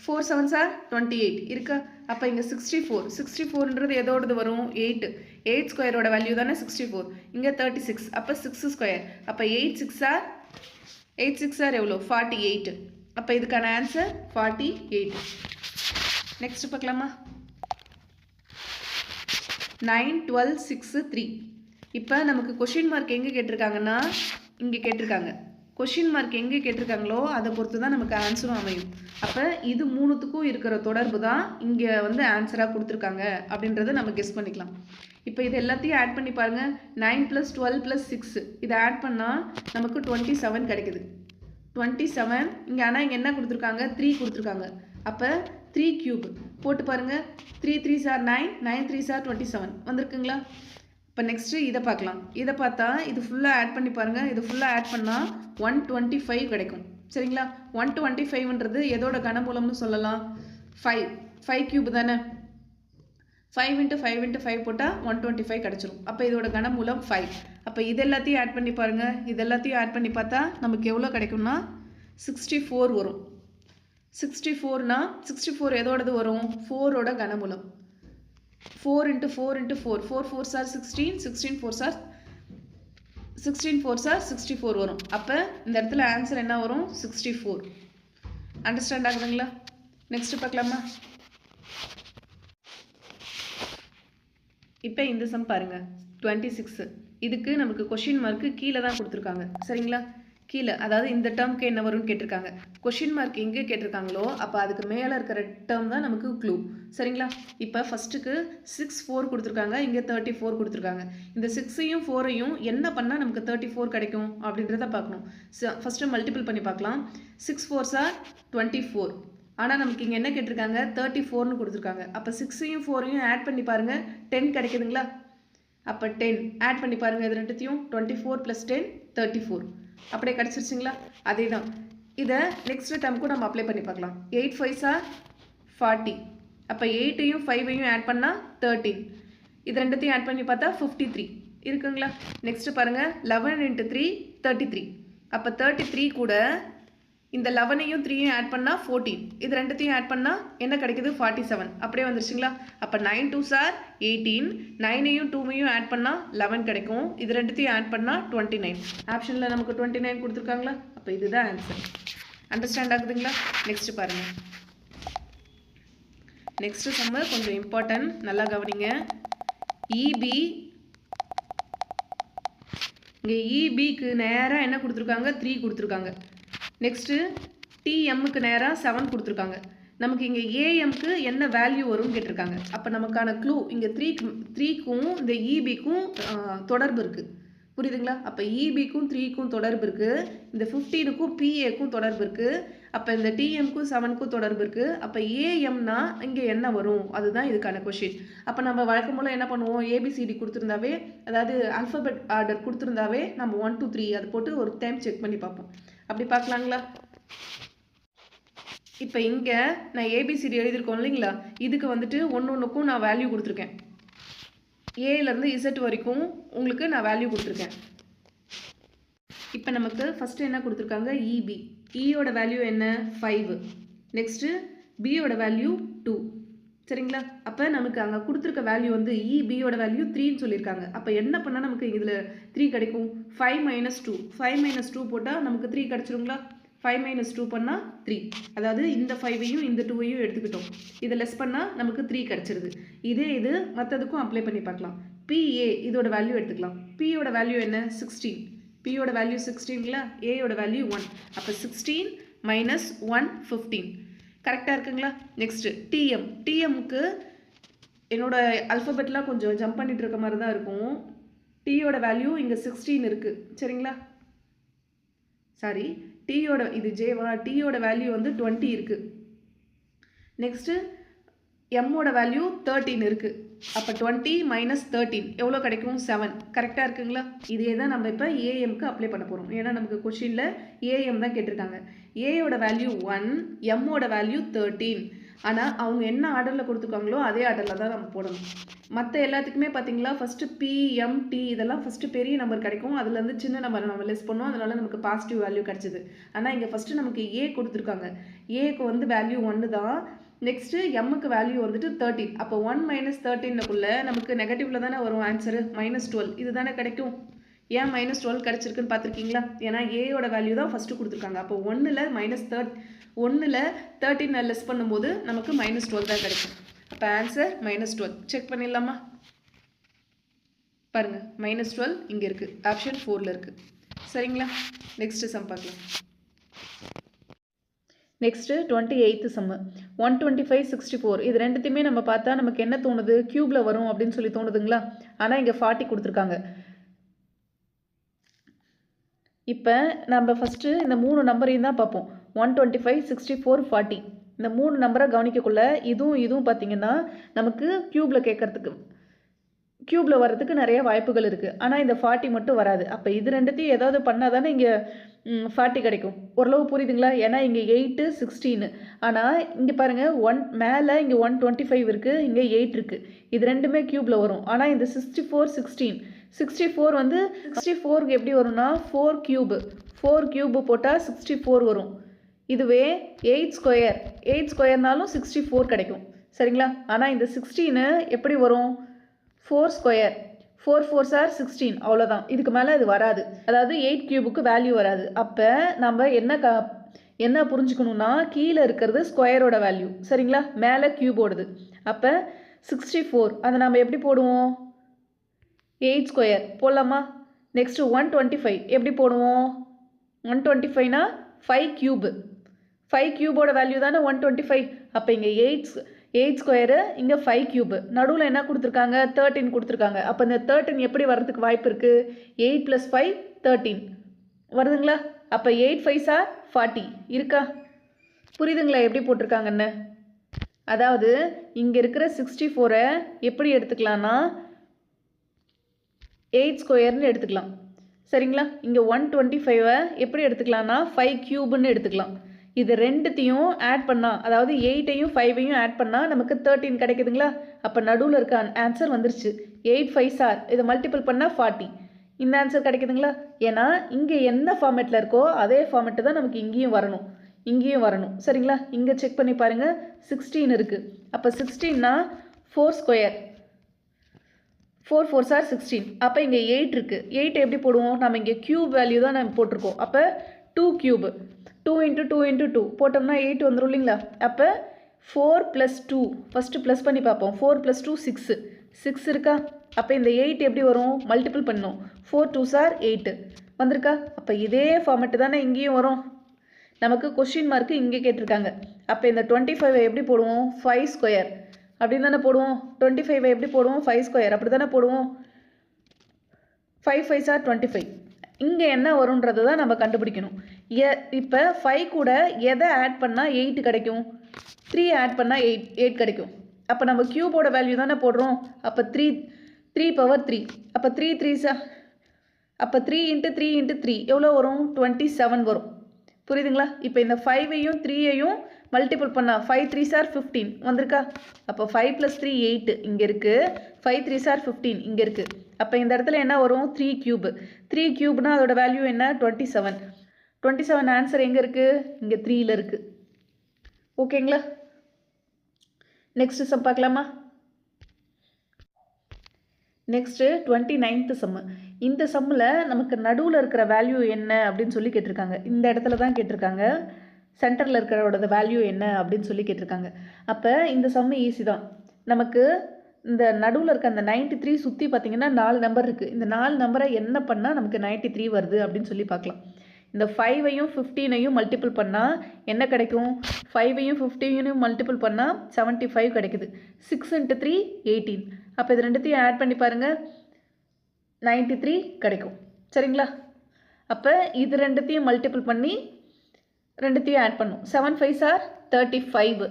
4 7s are 28 இருக்கா? அப்போ இங்கே 64, 64ன்றது எதோடது வரும்? 8. 8 ஸ்கொயரோட வேல்யூ தானே 64. இங்கே 36, அப்போ 6 ஸ்கொயர். அப்போ 8 6 are எவ்வளோ? 48. அப்போ இதுக்கான ஆன்சர் 48. நெக்ஸ்ட் பார்க்கலாமா? 9 12 6 3. இப்போ நமக்கு கொஷின் மார்க் எங்கே கேட்டிருக்காங்கன்னா இங்கே கேட்டிருக்காங்க. கொஷின் மார்க் எங்கே கேட்டிருக்காங்களோ அதை பொறுத்து தான் நமக்கு ஆன்சரும் அமையும். அப்போ இது 3த்துக்கும் இருக்கிற தொடர்பு தான் இங்கே வந்து ஆன்சராக கொடுத்துருக்காங்க அப்படின்றத நம்ம கெஸ் பண்ணிக்கலாம். இப்போ இது எல்லாத்தையும் ஆட் பண்ணி பாருங்கள். 9 + 12 + 6 இதை ஆட் பண்ணால் நமக்கு 27 கிடைக்குது. 27 இங்கே ஆனால் இங்கே என்ன கொடுத்துருக்காங்க? 3 கொடுத்துருக்காங்க. அப்போ 3 கியூப் போட்டு பாருங்கள். 3 3s are 9, 9 3s are 27 வந்திருக்குங்களா? இப்போ நெக்ஸ்ட்டு இதை பார்க்கலாம். இதை பார்த்தா இது ஃபுல்லாக ஆட் பண்ணி பாருங்கள். இது ஃபுல்லாக ஆட் பண்ணால் 125 கிடைக்கும். சரிங்களா? 125ன்றது எதோட கனமூலம்னு சொல்லலாம்? 5 கியூப் தானே. 5 × 5 × 5 போட்டால் 125 கிடச்சிரும். அப்போ இதோட கனமூலம் 5. அப்போ இது எல்லாத்தையும் ஆட் பண்ணி பாருங்கள். இது எல்லாத்தையும் ஆட் பண்ணி பார்த்தா நமக்கு எவ்வளோ கிடைக்கும்னா 64 வரும். 64னா 64 எதோடது வரும்? 4ஓட கனமூலம். 4 × 4 × 4, 4 4s are 16, 16 4s are 64 வரும். அப்போ இந்த இடத்துல ஆன்சர் என்ன வரும்? 64. அண்டர்ஸ்டாண்ட் ஆகுதுங்களா? நெக்ஸ்ட் பார்க்கலாமா? இப்போ இந்த சம் பாருங்கள். 26 இதுக்கு நமக்கு கொஷின் மார்க்கு கீழே தான் கொடுத்துருக்காங்க. சரிங்களா? கீழே, அதாவது இந்த டேர்முக்கு என்ன வரும்னு கேட்டிருக்காங்க. கொஷின் மார்க் எங்கே கேட்டிருக்காங்களோ அப்போ அதுக்கு மேலே இருக்கிற டேர்ம் தான் நமக்கு க்ளூ. சரிங்களா? இப்போ ஃபஸ்ட்டுக்கு 6 4 கொடுத்துருக்காங்க. இங்கே 34 கொடுத்துருக்காங்க. இந்த 6ஐயும் 4ஐயும் என்ன பண்ணால் நமக்கு 34 கிடைக்கும் அப்படின்றத பார்க்கணும். ஃபஸ்ட்டு மல்டிபிள் பண்ணி பார்க்கலாம். 6 4s are 24, ஆனால் நமக்கு இங்கே என்ன கேட்டிருக்காங்க 34ன்னு கொடுத்துருக்காங்க. அப்போ 6ஐயும் 4ஐயும் ஆட் பண்ணி பாருங்கள் 10 கிடைக்குதுங்களா? அப்போ 10 ஆட் பண்ணி பாருங்கள் இது ரெண்டுத்தையும் 24 + 10 34 அப்படியே கிடச்சிருச்சுங்களா? அதே தான் இதை நெக்ஸ்ட் டேர்முக்கும் நம்ம அப்ளை பண்ணி பார்க்கலாம். 8 5s are 40. அப்போ 8ஐயும் 5ஐயும் ஆட் பண்ணால் 13. இது ரெண்டுத்தையும் ஆட் பண்ணி பார்த்தா 53 இருக்குங்களா? நெக்ஸ்ட் பாருங்கள் 11 × 3 33. அப்போ 33 கூட இந்த 11ஐயும் 3ஐயும் ஆட் பண்ணால் 14. இது ரெண்டுத்தையும் ஆட் பண்ணால் என்ன கிடைக்குது 47 அப்படியே வந்துருச்சுங்களா? அப்போ 9 2s are 18. 9ஐயும் 2ஐயும் ஆட் பண்ணால் 11 கிடைக்கும். இது ரெண்டுத்தையும் ஆட் பண்ணால் 29. ஆப்ஷனில் நமக்கு 29 கொடுத்துருக்காங்களா? அப்போ இதுதான் ஆன்சர். அண்டர்ஸ்டாண்ட் ஆகுதுங்களா? நெக்ஸ்ட் பாருங்கள். நெக்ஸ்ட் சம்மு கொஞ்சம் இம்பார்ட்டன்ட், நல்லா கவனிங்க. இபி இங்கே இபிக்கு நேராக என்ன கொடுத்துருக்காங்க 3 கொடுத்துருக்காங்க. நெக்ஸ்ட்டு டிஎம்முக்கு நேராக 7 கொடுத்துருக்காங்க. நமக்கு இங்கே ஏஎம்க்கு என்ன வேல்யூ வரும்னு கேட்டிருக்காங்க. அப்போ நமக்கான க்ளூ இங்கே 3க்கும் இந்த இபிக்கும் தொடர்பு இருக்குது. புரியுதுங்களா? அப்போ இபிக்கும் 3க்கும் தொடர்பு இருக்குது. இந்த 15க்கும் பிஏக்கும் தொடர்பு இருக்குது. அப்போ இந்த டிஎம்க்கும் 7க்கும் தொடர்பு இருக்குது. அப்போ ஏஎம்னா இங்கே என்ன வரும்? அதுதான் இதுக்கான கொஷின். அப்போ நம்ம வழக்கம் போல் என்ன பண்ணுவோம், ஏபிசிடி கொடுத்துருந்தாவே, அதாவது ஆல்ஃபபெட் ஆர்டர் கொடுத்துருந்தாவே நம்ம 1 2 3 அது போட்டு ஒரு டைம் செக் பண்ணி பார்ப்போம். அப்படி பார்க்கலாங்களா? இப்போ இங்கே நான் ஏபிசிடி எழுதியிருக்கோம் இல்லைங்களா? இதுக்கு வந்துட்டு ஒன்றுக்கும் நான் வேல்யூ கொடுத்துருக்கேன். ஏலேருந்து இசட் வரைக்கும் உங்களுக்கு நான் வேல்யூ கொடுத்துருக்கேன். இப்போ நமக்கு ஃபஸ்ட்டு என்ன கொடுத்துருக்காங்க இபி. இயோட வேல்யூ என்ன 5. நெக்ஸ்ட்டு பியோட வேல்யூ 2. சரிங்களா? அப்போ நமக்கு அங்கே கொடுத்துருக்க வேல்யூ வந்து இபியோட வேல்யூ 3ன்னு சொல்லியிருக்காங்க. அப்போ என்ன பண்ணால் நமக்கு இதில் 3 கிடைக்கும்? 5 - 2. 5 - 2 போட்டால் நமக்கு 3 கிடச்சிருங்களா? 5 - 2 பண்ணால் 3. அதாவது இந்த 5ஐயும் இந்த 2ஐயும் எடுத்துக்கிட்டோம். இதை லெஸ் பண்ணால் நமக்கு 3 கிடச்சிருது. இதே இது மற்றதுக்கும் அப்ளை பண்ணி பார்க்கலாம். பிஏ இதோட வேல்யூ எடுத்துக்கலாம். பியோட வேல்யூ என்ன 16. பியோட வேல்யூ 16ங்களா? ஏயோட வேல்யூ 1. அப்போ 16 - 1 15. கரெக்டாக இருக்குங்களா? நெக்ஸ்ட்டு டிஎம்க்கு என்னோட அல்ஃபபெட்லாம் கொஞ்சம் ஜம்ப் பண்ணிட்டு இருக்க மாதிரி தான் இருக்கும். டியோட வேல்யூ இங்கே 16 இருக்குது. சரிங்களா? சாரி, டியோட இது ஜேவா, டியோட வேல்யூ வந்து 20 இருக்குது. நெக்ஸ்ட்டு எம்மோட வேல்யூ 13 இருக்குது. அப்போ 20 - 13 எவ்வளோ கிடைக்கும்? 7. கரெக்டாக இருக்குங்களா? இதே தான் நம்ம இப்போ ஏஎம்க்கு அப்ளை பண்ண போகிறோம். ஏன்னா நமக்கு கொஷினில் ஏஎம் தான் கேட்டிருக்காங்க. ஏயோட வேல்யூ 1, எம்மோட வேல்யூ 13. ஆனால் அவங்க என்ன ஆர்டரில் கொடுத்துருக்காங்களோ அதே ஆர்டரில் தான் நம்ம போடணும். மற்ற எல்லாத்துக்குமே பார்த்தீங்களா ஃபஸ்ட்டு பிஎம்டி இதெல்லாம் ஃபஸ்ட்டு பெரிய நம்பர் கிடைக்கும். அதுலேருந்து சின்ன நம்பர் நம்ம லெஸ் பண்ணோம். அதனால நமக்கு பாசிட்டிவ் வேல்யூ கிடச்சிது. ஆனால் இங்கே ஃபஸ்ட்டு நமக்கு ஏ கொடுத்துருக்காங்க. ஏக்கு வந்து வேல்யூ 1 தான். நெக்ஸ்ட்டு எம்முக்கு வேல்யூ வந்துட்டு 13. அப்போ 1 - 13க்குள்ளே நமக்கு நெகட்டிவில் தானே வரும் ஆன்சரு. -12 இது தானே கிடைக்கும். ஏன் -12 கிடச்சிருக்குன்னு பார்த்துருக்கீங்களா? ஏன்னா ஏயோட வேல்யூ தான் ஃபஸ்ட்டு கொடுத்துருக்காங்க. அப்போ 1ல் -13 லெஸ் பண்ணும்போது நமக்கு -12 தான் கிடைக்கும். அப்போ ஆன்சர் -12. செக் பண்ணிடலாமா? பாருங்கள் -12 இங்கே இருக்குது. ஆப்ஷன் 4ல் இருக்குது. சரிங்களா? நெக்ஸ்ட்டு சம் பார்க்கலாம். நெக்ஸ்ட்டு 28th சம்மு 125 64. இது ரெண்டுத்தையுமே நம்ம பார்த்தா நமக்கு என்ன தோணுது, க்யூபில் வரும் அப்படின்னு சொல்லி தோணுதுங்களா? ஆனால் இங்கே 40 கொடுத்துருக்காங்க. இப்போ நம்ம ஃபஸ்ட்டு இந்த 3 நம்பரையும் தான் பார்ப்போம். 125 64 40. இந்த 3 நம்பரை கவனிக்கக்குள்ள இதுவும் பார்த்திங்கன்னா நமக்கு க்யூபில் வர்றதுக்கு நிறைய வாய்ப்புகள் இருக்குது. ஆனால் இந்த 40 மட்டும் வராது. அப்போ இது ரெண்டுத்தையும் ஏதாவது பண்ணால் தானே இங்கே 40 கிடைக்கும். ஓரளவு புரியுதுங்களா? ஏன்னா இங்கே 8 16. ஆனால் இங்கே பாருங்கள் மேலே இங்கே 125 இருக்குது, இங்கே 8 இருக்குது. இது ரெண்டுமே க்யூபில் வரும். ஆனால் இந்த 64 16 64 வந்து 64க்கு எப்படி வரும்னா 4 க்யூபு போட்டால் 64 வரும். இதுவே 8 ஸ்கொயர்னாலும் 64 கிடைக்கும். சரிங்களா? ஆனால் இந்த 16 எப்படி வரும் 4 ஸ்கொயர் 4 4s are 16 அவ்வளோதான். இதுக்கு மேலே இது வராது. அதாவது 8 க்யூபுக்கு வேல்யூ வராது. அப்போ நம்ம என்ன புரிஞ்சுக்கணுன்னா கீழே இருக்கிறது ஸ்கொயரோட வேல்யூ. சரிங்களா? மேலே க்யூபோடுது. அப்போ 64 அதை நம்ம எப்படி போடுவோம்? 8 ஸ்கொயர் போடலாமா? நெக்ஸ்ட்டு 125 எப்படி போடுவோம்? 125னா 5 க்யூபோட வேல்யூ தானே 125. அப்போ இங்கே 8 ஸ்கொயரு, இங்கே 5 க்யூபு. நடுவில் என்ன கொடுத்துருக்காங்க? 13 கொடுத்துருக்காங்க. அப்போ இந்த 13 எப்படி வர்றதுக்கு வாய்ப்பு இருக்குது? 8 + 5 13 வருதுங்களா? அப்போ 8 5s are 40 இருக்கா? புரியுதுங்களா எப்படி போட்டிருக்காங்கன்னு? அதாவது இங்கே இருக்கிற 64 எப்படி எடுத்துக்கலாம்னா 8 ஸ்கொயர்னு எடுத்துக்கலாம். சரிங்களா? இங்கே 125 எப்படி எடுத்துக்கலாம்னா 5 கியூப்னு எடுத்துக்கலாம். இது ரெண்டுத்தையும் ஆட் பண்ணால், அதாவது 8ஐயும் 5ஐயும் ஆட் பண்ணால் நமக்கு 13 கிடைக்குதுங்களா? அப்போ நடுவில் இருக்க ஆன்சர் வந்துருச்சு. 8 5s இதை மல்டிபிள் பண்ணால் 40. இந்த ஆன்சர் கிடைக்குதுங்களா? ஏன்னா இங்கே என்ன ஃபார்மேட்டில் இருக்கோ அதே ஃபார்மேட்டு தான் நமக்கு இங்கேயும் வரணும். சரிங்களா? இங்கே செக் பண்ணி பாருங்கள், 16 இருக்குது. அப்போ 16னா 4 ஸ்கொயர், 4 4s 16. அப்போ இங்கே 8 இருக்குது. 8 எப்படி போடுவோம்? நம்ம இங்கே கியூப் வேல்யூ தான் நம்ம போட்டிருக்கோம். அப்போ 2 கியூப், 2 × 2 × 2 போட்டோம்னா 8 வந்துடும் இல்லைங்களா? அப்போ 4 + 2 ஃபஸ்ட்டு ப்ளஸ் பண்ணி பார்ப்போம். 4 + 2 6, 6 இருக்கா? அப்போ இந்த 8 எப்படி வரும்? மல்டிபிள் பண்ணணும். 4 2s 8 வந்திருக்கா? அப்போ இதே ஃபார்மெட்டு தானே இங்கேயும் வரும். நமக்கு கொஸ்டின் மார்க்கு இங்கே கேட்டிருக்காங்க. அப்போ இந்த 25 எப்படி போடுவோம்? 5 ஸ்கொயர் அப்படின்னு தானே போடுவோம். 25 எப்படி போடுவோம்? 5 ஸ்கொயர் அப்படி தானே போடுவோம். 5 5s 25. இங்கே என்ன வரும்ன்றது தான் நம்ம கண்டுபிடிக்கணும். இப்போ 5 கூட எதை ஆட் பண்ணால் 8 கிடைக்கும்? 3 ஆட் பண்ணால் 8 கிடைக்கும். அப்போ நம்ம கியூபோட வேல்யூ தானே போடுறோம். அப்போ 3 பவர் 3. அப்போ 3 3s அப்போ 3 × 3 × 3 எவ்வளோ வரும்? 27 வரும். புரியுதுங்களா? இப்போ இந்த 5ஐயும் 3ஐயும் மல்டிபிள் பண்ணால் 5 3s 15 வந்திருக்கா? அப்போ 5 + 3 8 இங்கே இருக்குது. 5 3s 15 இங்கே இருக்குது. அப்போ இந்த இடத்துல என்ன வரும்? 3 கியூப். 3 கியூப்னா அதோட வேல்யூ என்ன? 27. 27 ஆன்சர் எங்கே இருக்குது? இங்கே 3ல் இருக்குது. ஓகேங்களா? நெக்ஸ்ட் சம் பார்க்கலாமா? நெக்ஸ்ட்டு 29th சம்மு. இந்த சம்மில் நமக்கு நடுவில் இருக்கிற வேல்யூ என்ன அப்படின்னு சொல்லி கேட்டிருக்காங்க. இந்த இடத்துல தான் கேட்டிருக்காங்க. சென்டரில் இருக்கிறோட வேல்யூ என்ன அப்படின்னு சொல்லி கேட்டிருக்காங்க. அப்போ இந்த சம்மு ஈஸி தான். நமக்கு இந்த நடுவில் இருக்க அந்த 93 சுற்றி பார்த்திங்கன்னா 4 நம்பர் இருக்குது. இந்த 4 நம்பரை என்ன பண்ணால் நமக்கு 93 வருது அப்படின்னு சொல்லி பார்க்கலாம். இந்த 5ஐயும் 15ஐயும் மல்டிபிள் பண்ணால் என்ன கிடைக்கும்? 5ஐயும் 15ஐயும் மல்டிபிள் பண்ணால் 75 கிடைக்குது. 6 × 3 18. அப்போ இது ரெண்டுத்தையும் ஆட் பண்ணி பாருங்கள், 93 கிடைக்கும். சரிங்களா? அப்போ இது ரெண்டுத்தையும் மல்டிபிள் பண்ணி ரெண்டுத்தையும் ஆட் பண்ணும். 7 5s 35,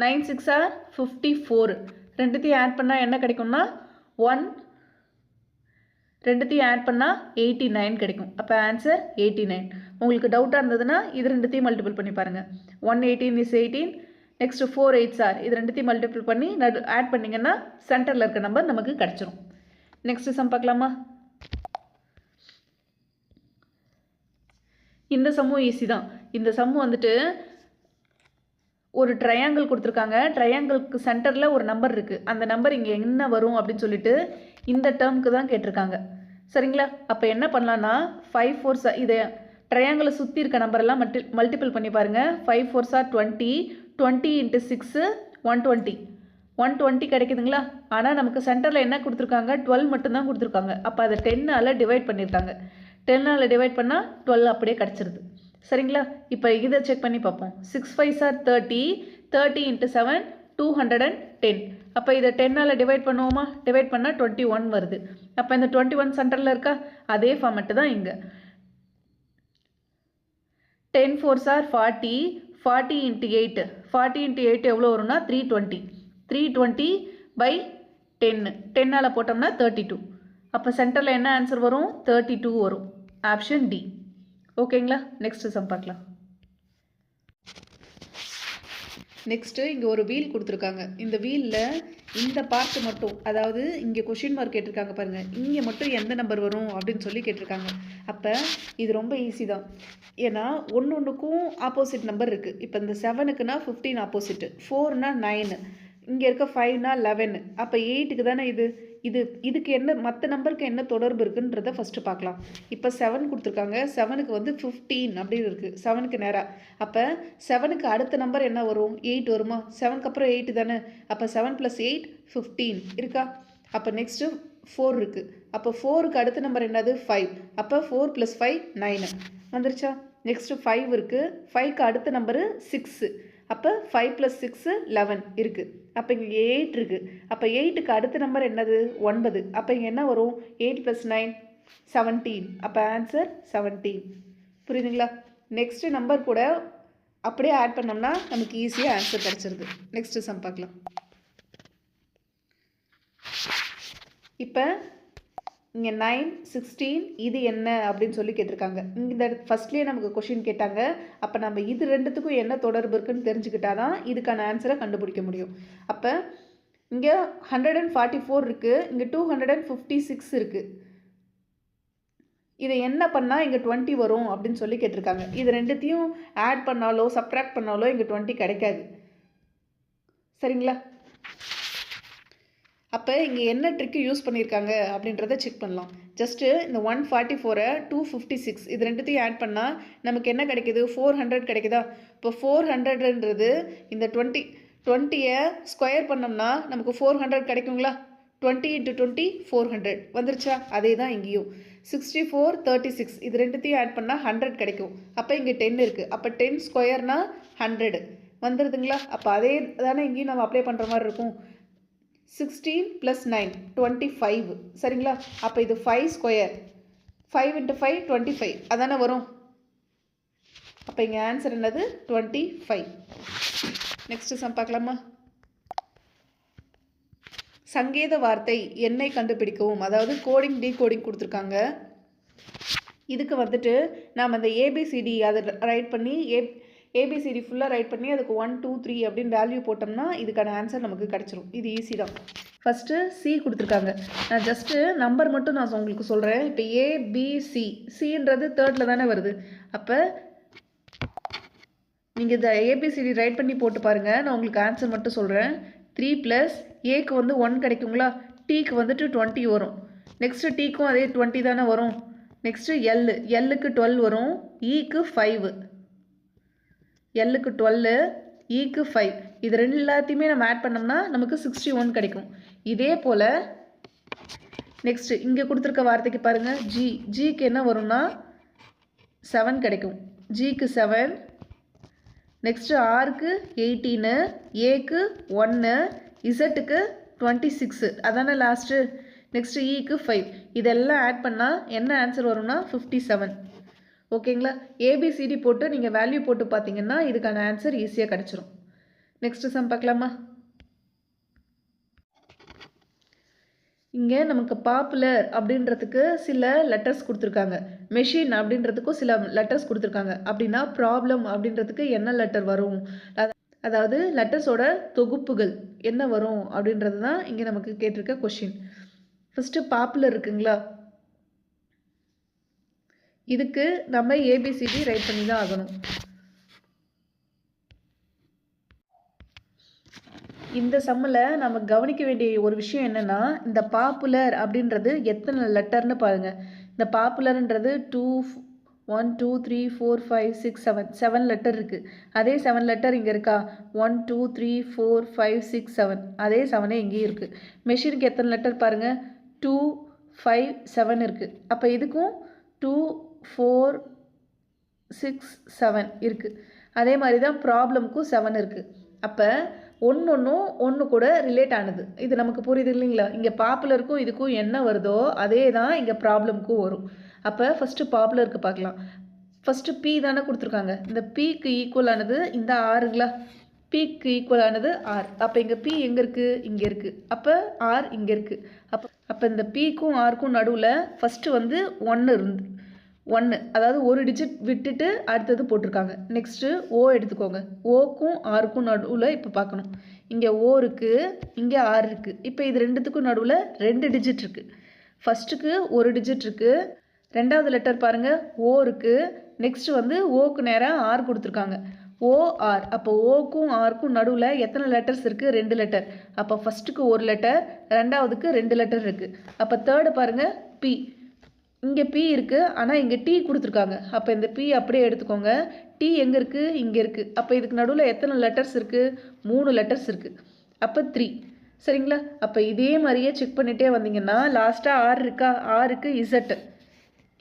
9 6 54. ரெண்டுத்தையும் ஆட் பண்ணால் என்ன கிடைக்கும்னா 1, ரெண்டுத்தையும் ஆட் பண்ணால் 89 கிடைக்கும். அப்போ ஆன்சர் 89. உங்களுக்கு டவுட்டாக இருந்ததுன்னா இது ரெண்டுத்தையும் மல்டிபிள் பண்ணி பாருங்கள். 118 is 18. நெக்ஸ்ட்டு 4 8s இது ரெண்டுத்தையும் மல்டிபிள் பண்ணி ஆட் பண்ணிங்கன்னா சென்டரில் இருக்க நம்பர் நமக்கு கிடச்சிரும். நெக்ஸ்ட்டு சம் பார்க்கலாமா? இந்த சம்மும் ஈஸி தான். இந்த சம்மு வந்துட்டு ஒரு ட்ரையாங்கிள் கொடுத்துருக்காங்க. ட்ரையாங்கிளுக்கு சென்டரில் ஒரு நம்பர் இருக்குது. அந்த நம்பர் இங்கே என்ன வரும் அப்படின்னு சொல்லிட்டு இந்த டேர்முக்கு தான் கேட்டிருக்காங்க. சரிங்களா? அப்போ என்ன பண்ணலான்னா 5 4s இதை ட்ரையாங்கிளை சுற்றி இருக்க நம்பரெல்லாம் மல்டிபிள் பண்ணி பாருங்கள். 5 4s 20, 20 × 6 120. 120 கிடைக்குதுங்களா? ஆனால் நமக்கு சென்டரில் என்ன கொடுத்துருக்காங்க? 12 மட்டும்தான் கொடுத்துருக்காங்க. அப்போ அதை 10ஆல் டிவைட் பண்ணியிருக்காங்க. 10ஆல் டிவைட் பண்ணால் 12 அப்படியே கிடச்சிருது. சரிங்களா? இப்போ இதை செக் பண்ணி பார்ப்போம். 6 5s 30, 30 × 7 210. அப்போ இதை 10ஆல் டிவைட் பண்ணுவோமா? டிவைட் பண்ணால் 21 வருது. அப்போ இந்த 21 சென்டரில் இருக்கா? அதே ஃபார்மெட்டு தான் இங்கே. 10 4s 40, 40 × 8. 40 × 8 எவ்வளோ வரும்னா 320. 320/10. 10ஆல் போட்டோம்னா 32. அப்போ சென்டரில் என்ன ஆன்சர் வரும்? 32 வரும். Option D. ஓகேங்களா? நெக்ஸ்ட்டு சம் பார்க்கலாம். நெக்ஸ்ட்டு இங்கே ஒரு வீல் கொடுத்துருக்காங்க. இந்த வீலில் இந்த பார்ட்டு மட்டும், அதாவது இங்கே கொஷின் மார்க் கேட்டிருக்காங்க பாருங்கள், இங்கே மட்டும் எந்த நம்பர் வரும் அப்படின்னு சொல்லி கேட்டிருக்காங்க. அப்போ இது ரொம்ப ஈஸி தான். ஏன்னா ஒன்றுக்கும் ஆப்போசிட் நம்பர் இருக்குது. இப்போ இந்த 7க்குனா 15 ஆப்போசிட்டு, 4னா 9, இங்கே இருக்க 5னா 11. அப்போ 8க்கு தானே இதுக்கு என்ன மற்ற நம்பருக்கு என்ன தொடர்பு இருக்குன்றதை ஃபஸ்ட்டு பார்க்கலாம். இப்போ 7 கொடுத்துருக்காங்க. 7க்கு வந்து 15 அப்படின்னு இருக்குது, 7க்கு நேராக. அப்போ 7க்கு அடுத்த நம்பர் என்ன வரும்? 8 வருமா? 7க்கு அப்புறம் 8 தானே. அப்போ 7 + 8 15 இருக்கா? அப்போ நெக்ஸ்ட்டு 4 இருக்குது. அப்போ 4க்கு அடுத்த நம்பர் என்னது? 5. அப்போ 4 + 5 9 வந்துருச்சா? நெக்ஸ்ட்டு 5 இருக்குது. 5க்கு அடுத்த நம்பரு 6. அப்போ 5 + 6 11 இருக்குது. அப்போ இங்கே 8 இருக்குது. அப்போ 8க்கு அடுத்த நம்பர் என்னது? 9. அப்போ இங்கே என்ன வரும்? 8 + 9 17. அப்போ ஆன்சர் 17. புரியுதுங்களா? நெக்ஸ்ட்டு நம்பர் கூட அப்படியே ஆட் பண்ணோம்னா நமக்கு ஈஸியாக ஆன்சர் கிடச்சிருது. நெக்ஸ்ட்டு சம் பார்க்கலாம். இப்போ இங்கே 9, 16 இது என்ன அப்படின்னு சொல்லி கேட்டிருக்காங்க. இந்த ஃபஸ்ட்லேயே நமக்கு கொஷின் கேட்டாங்க. அப்போ நம்ம இது ரெண்டுத்துக்கும் என்ன தொடர்பு இருக்குன்னு தெரிஞ்சுக்கிட்டா தான் இதுக்கான ஆன்சரை கண்டுபிடிக்க முடியும். அப்போ இங்கே 144 இருக்குது, இங்கே 256 இருக்குது. இதை என்ன பண்ணால் இங்கே 20 வரும் அப்படின்னு சொல்லி கேட்டிருக்காங்க. இது ரெண்டுத்தையும் ஆட் பண்ணாலோ சப்ட்ராக்ட் பண்ணாலோ இங்கே 20 கிடைக்காது. சரிங்களா? அப்போ இங்கே என்ன ட்ரிக்கு யூஸ் பண்ணியிருக்காங்க அப்படின்றத செக் பண்ணலாம். ஜஸ்ட்டு இந்த 144 256 இது ரெண்டுத்தையும் ஆட் பண்ணால் நமக்கு என்ன கிடைக்கிது? 400 கிடைக்குதா? இப்போ 400ன்றது இந்த 20யை ஸ்கொயர் பண்ணோம்னா நமக்கு 400 கிடைக்குங்களா? 20 × 20 400 வந்துருச்சா? அதே தான் இங்கேயும் 64 36 இது ரெண்டுத்தையும் ஆட் பண்ணால் 100 கிடைக்கும். அப்போ இங்கே 10 இருக்குது. அப்போ 10 ஸ்கொயர்னால் 100 வந்துடுதுங்களா? அப்போ அதே தானே இங்கேயும் நம்ம அப்ளை பண்ணுற மாதிரி இருக்கும். 16 + 9 25 சரிங்களா? அப்போ இது 5 ஸ்கொயர் 5 × 5 25 அதானே வரும். அப்போ இங்கே ஆன்சர் என்னது? 25. நெக்ஸ்ட்டு சம் பார்க்கலாமா? சங்கேத வார்த்தை எண்ணை கண்டுபிடிக்கவும், அதாவது கோடிங் டீகோடிங் கொடுத்துருக்காங்க. இதுக்கு வந்துட்டு நாம் அந்த ஏபிசிடி அதை ரைட் பண்ணி ஏபிசிடி ஃபுல்லாக ரைட் பண்ணி அதுக்கு 1 2 3 அப்படின்னு வேல்யூ போட்டோம்னா இதுக்கான ஆன்சர் நமக்கு கிடச்சிரும். இது ஈஸி தான். ஃபஸ்ட்டு சி கொடுத்துருக்காங்க. நான் ஜஸ்ட்டு நம்பர் மட்டும் நான் உங்களுக்கு சொல்கிறேன். இப்போ ஏபிசி சின்றது தேர்டில் தானே வருது. அப்போ நீங்கள் இந்த ஏபிசிடி ரைட் பண்ணி போட்டு பாருங்கள். நான் உங்களுக்கு ஆன்சர் மட்டும் சொல்கிறேன். 3 + ஏக்கு வந்து 1 கிடைக்குங்களா? டீக்கு வந்துட்டு 20 வரும். நெக்ஸ்ட்டு டீக்கும் அதே 20 தானே வரும். நெக்ஸ்ட்டு எல்லுக்கு 12 வரும், ஈக்கு 5, எல்லுக்கு 12, ஈக்கு 5. இது ரெண்டு எல்லாத்தையுமே நம்ம ஆட் பண்ணோம்னா நமக்கு 61 கிடைக்கும். இதே போல் நெக்ஸ்ட்டு இங்கே கொடுத்துருக்க வார்த்தைக்கு பாருங்கள். ஜிக்கு என்ன வரும்னா 7 கிடைக்கும். ஜிக்கு 7. நெக்ஸ்ட்டு ஆருக்கு 18, ஏக்கு 1, இசட்டுக்கு 26 அதானே லாஸ்ட்டு. நெக்ஸ்ட்டு ஈக்கு 5. இதெல்லாம் ஆட் பண்ணால் என்ன ஆன்சர் வரும்னா 57. ஓகேங்களா? ஏபிசிடி போட்டு நீங்கள் வேல்யூ போட்டு பார்த்தீங்கன்னா இதுக்கான ஆன்சர் ஈஸியாக கிடச்சிரும். நெக்ஸ்ட்டு சம் பார்க்கலாமா? இங்கே நமக்கு பாப்புலர் அப்படின்றதுக்கு சில லெட்டர்ஸ் கொடுத்துருக்காங்க. மெஷின் அப்படின்றதுக்கும் சில லெட்டர்ஸ் கொடுத்துருக்காங்க. அப்படின்னா ப்ராப்ளம் அப்படின்றதுக்கு என்ன லெட்டர் வரும்? அதாவது லெட்டர்ஸோட தொகுப்புகள் என்ன வரும் அப்படின்றது தான் இங்கே நமக்கு கேட்டிருக்க கொஷின். ஃபஸ்ட்டு பாப்புலர் இருக்குங்களா? இதுக்கு நம்ம ஏபிசிடி ரைட் பண்ணி தான் ஆகணும். இந்த சம்மில் நம்ம கவனிக்க வேண்டிய ஒரு விஷயம் என்னென்னா, இந்த பாப்புலர் அப்படின்றது எத்தனை லெட்டர்னு பாருங்கள். இந்த பாப்புலர்ன்றது 2 1 2 3 4 5 6 7 7 லெட்டர் இருக்குது. அதே 7 லெட்டர் இங்கே இருக்கா? 1 2 3 4 5 6 7 அதே 7 இங்கேயும் இருக்குது. மெஷினுக்கு எத்தனை லெட்டர் பாருங்கள்? 2 5 7 இருக்குது. அப்போ இதுக்கும் 2 4 6 7 இருக்குது. அதே மாதிரி தான் ப்ராப்ளம்க்கும் 7 இருக்குது. அப்போ ஒன்று கூட ரிலேட் ஆனது. இது நமக்கு புரியுது இல்லைங்களா? இங்கே பாப்புலருக்கும் இதுக்கும் என்ன வருதோ அதே தான் இங்கே ப்ராப்ளம்க்கும் வரும். அப்போ ஃபஸ்ட்டு பாப்புலருக்கு பார்க்கலாம். ஃபஸ்ட்டு பி தானே கொடுத்துருக்காங்க. இந்த பிக்கு ஈக்குவலானது இந்த ஆறுங்களா? பிக்கு ஈக்குவலானது ஆர். அப்போ இங்கே பி எங்கே இருக்குது? இங்கே இருக்குது. அப்போ ஆர் இங்கே இருக்குது. அப்போ இந்த பிக்கும் ஆருக்கும் நடுவில் ஃபஸ்ட்டு வந்து 1 அதாவது ஒரு டிஜிட் விட்டுட்டு அடுத்தது போட்டிருக்காங்க. நெக்ஸ்ட்டு ஓ எடுத்துக்கோங்க. ஓக்கும் ஆருக்கும் நடுவில் இப்போ பார்க்கணும். இங்கே ஓ இருக்குது, இங்கே ஆர் இருக்குது. இப்போ இது ரெண்டுத்துக்கும் நடுவில் 2 டிஜிட் இருக்குது. ஃபஸ்ட்டுக்கு ஒரு டிஜிட் இருக்குது. ரெண்டாவது லெட்டர் பாருங்கள், ஓ இருக்குது. நெக்ஸ்ட்டு வந்து ஓக்கு நேராக ஆர் கொடுத்துருக்காங்க. ஓஆர். அப்போ ஓக்கும் ஆருக்கும் நடுவில் எத்தனை லெட்டர்ஸ் இருக்குது? 2 லெட்டர். அப்போ ஃபஸ்ட்டுக்கு ஒரு லெட்டர், ரெண்டாவதுக்கு 2 லெட்டர் இருக்குது. அப்போ தேர்டு பாருங்கள், பி. இங்கே பி இருக்குது, ஆனால் இங்கே டி கொடுத்துருக்காங்க. அப்போ இந்த பி அப்படியே எடுத்துக்கோங்க. டி எங்கே இருக்குது? இங்கே இருக்குது. அப்போ இதுக்கு நடுவில் எத்தனை லெட்டர்ஸ் இருக்குது? 3 லெட்டர்ஸ் இருக்குது. அப்போ 3. சரிங்களா? அப்போ இதே மாதிரியே செக் பண்ணிகிட்டே வந்தீங்கன்னா லாஸ்ட்டாக ஆர் இருக்கா? ஆருக்கு இசட்.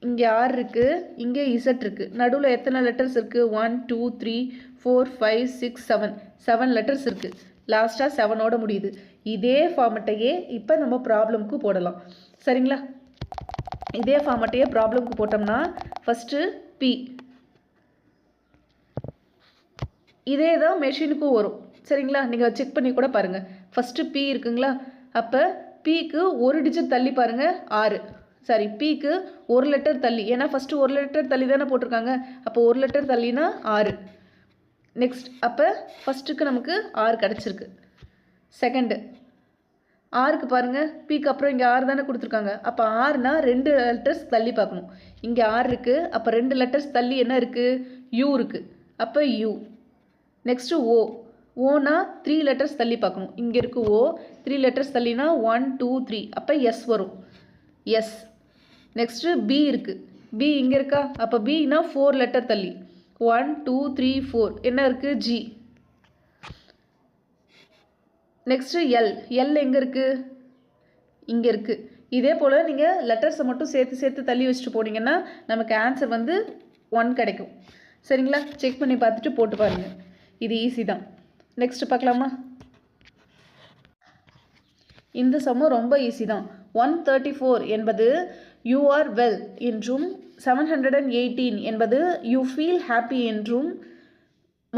இங்கே ஆர் இருக்குது, இங்கே இசட் இருக்குது. நடுவில் எத்தனை லெட்டர்ஸ் இருக்குது? 1 2 3 4 5 6 7 7 லெட்டர்ஸ் இருக்குது. லாஸ்ட்டாக 7ஓட முடியுது. இதே ஃபார்மெட்டையே இப்போ நம்ம ப்ராப்ளம்க்கு போடலாம். சரிங்களா? இதே ஃபார்மெட்டையே ப்ராப்ளம்க்கு போட்டோம்னா ஃபஸ்ட்டு பி இதே தான் மெஷினுக்கும் வரும். சரிங்களா? நீங்கள் செக் பண்ணி கூட பாருங்கள். ஃபஸ்ட்டு பி இருக்குங்களா? அப்போ பிக்கு ஒரு டிஜிட் தள்ளி பாருங்கள் 6. சாரி, பிக்கு ஒரு லெட்டர் தள்ளி, ஏன்னா ஃபஸ்ட்டு ஒரு லெட்டர் தள்ளி தானே போட்டிருக்காங்க. அப்போ ஒரு லெட்டர் தள்ளினா 6. நெக்ஸ்ட் அப்போ ஃபஸ்ட்டுக்கு நமக்கு 6 கிடச்சிருக்கு. செகண்டு ஆறுக்கு பாருங்கள், பிக்கு அப்புறம் இங்கே 6 தானே கொடுத்துருக்காங்க. அப்போ 6னா 2 லெட்டர்ஸ் தள்ளி பார்க்கணும். இங்கே 6 இருக்குது. அப்போ 2 லெட்டர்ஸ் தள்ளி என்ன இருக்குது? யூ இருக்குது. அப்போ யூ. நெக்ஸ்ட்டு ஓ. ஓனா 3 லெட்டர்ஸ் தள்ளி பார்க்கணும். இங்கே இருக்குது ஓ. 3 லெட்டர்ஸ் தள்ளினா 1 2 3. அப்போ எஸ் வரும். எஸ். நெக்ஸ்ட்டு பி இருக்குது. பி இங்கே இருக்கா? அப்போ பினா 4 லெட்டர் தள்ளி 1 2 3 4. என்ன இருக்குது? ஜி. Next L. எல் எங்கே இருக்குது? இங்கே இருக்குது. இதே போல் நீங்கள் லெட்டர்ஸை மட்டும் சேர்த்து தள்ளி வச்சுட்டு போனீங்கன்னா நமக்கு ஆன்சர் வந்து 1 கிடைக்கும். சரிங்களா? செக் பண்ணி பார்த்துட்டு போட்டு பாருங்கள். இது ஈஸி தான். நெக்ஸ்ட் பார்க்கலாமா? இந்த சம்மும் ரொம்ப ஈஸி தான். 134 என்பது யூ ஆர் வெல் என்றும் 718 என்பது யூ ஃபீல் ஹாப்பி என்றும்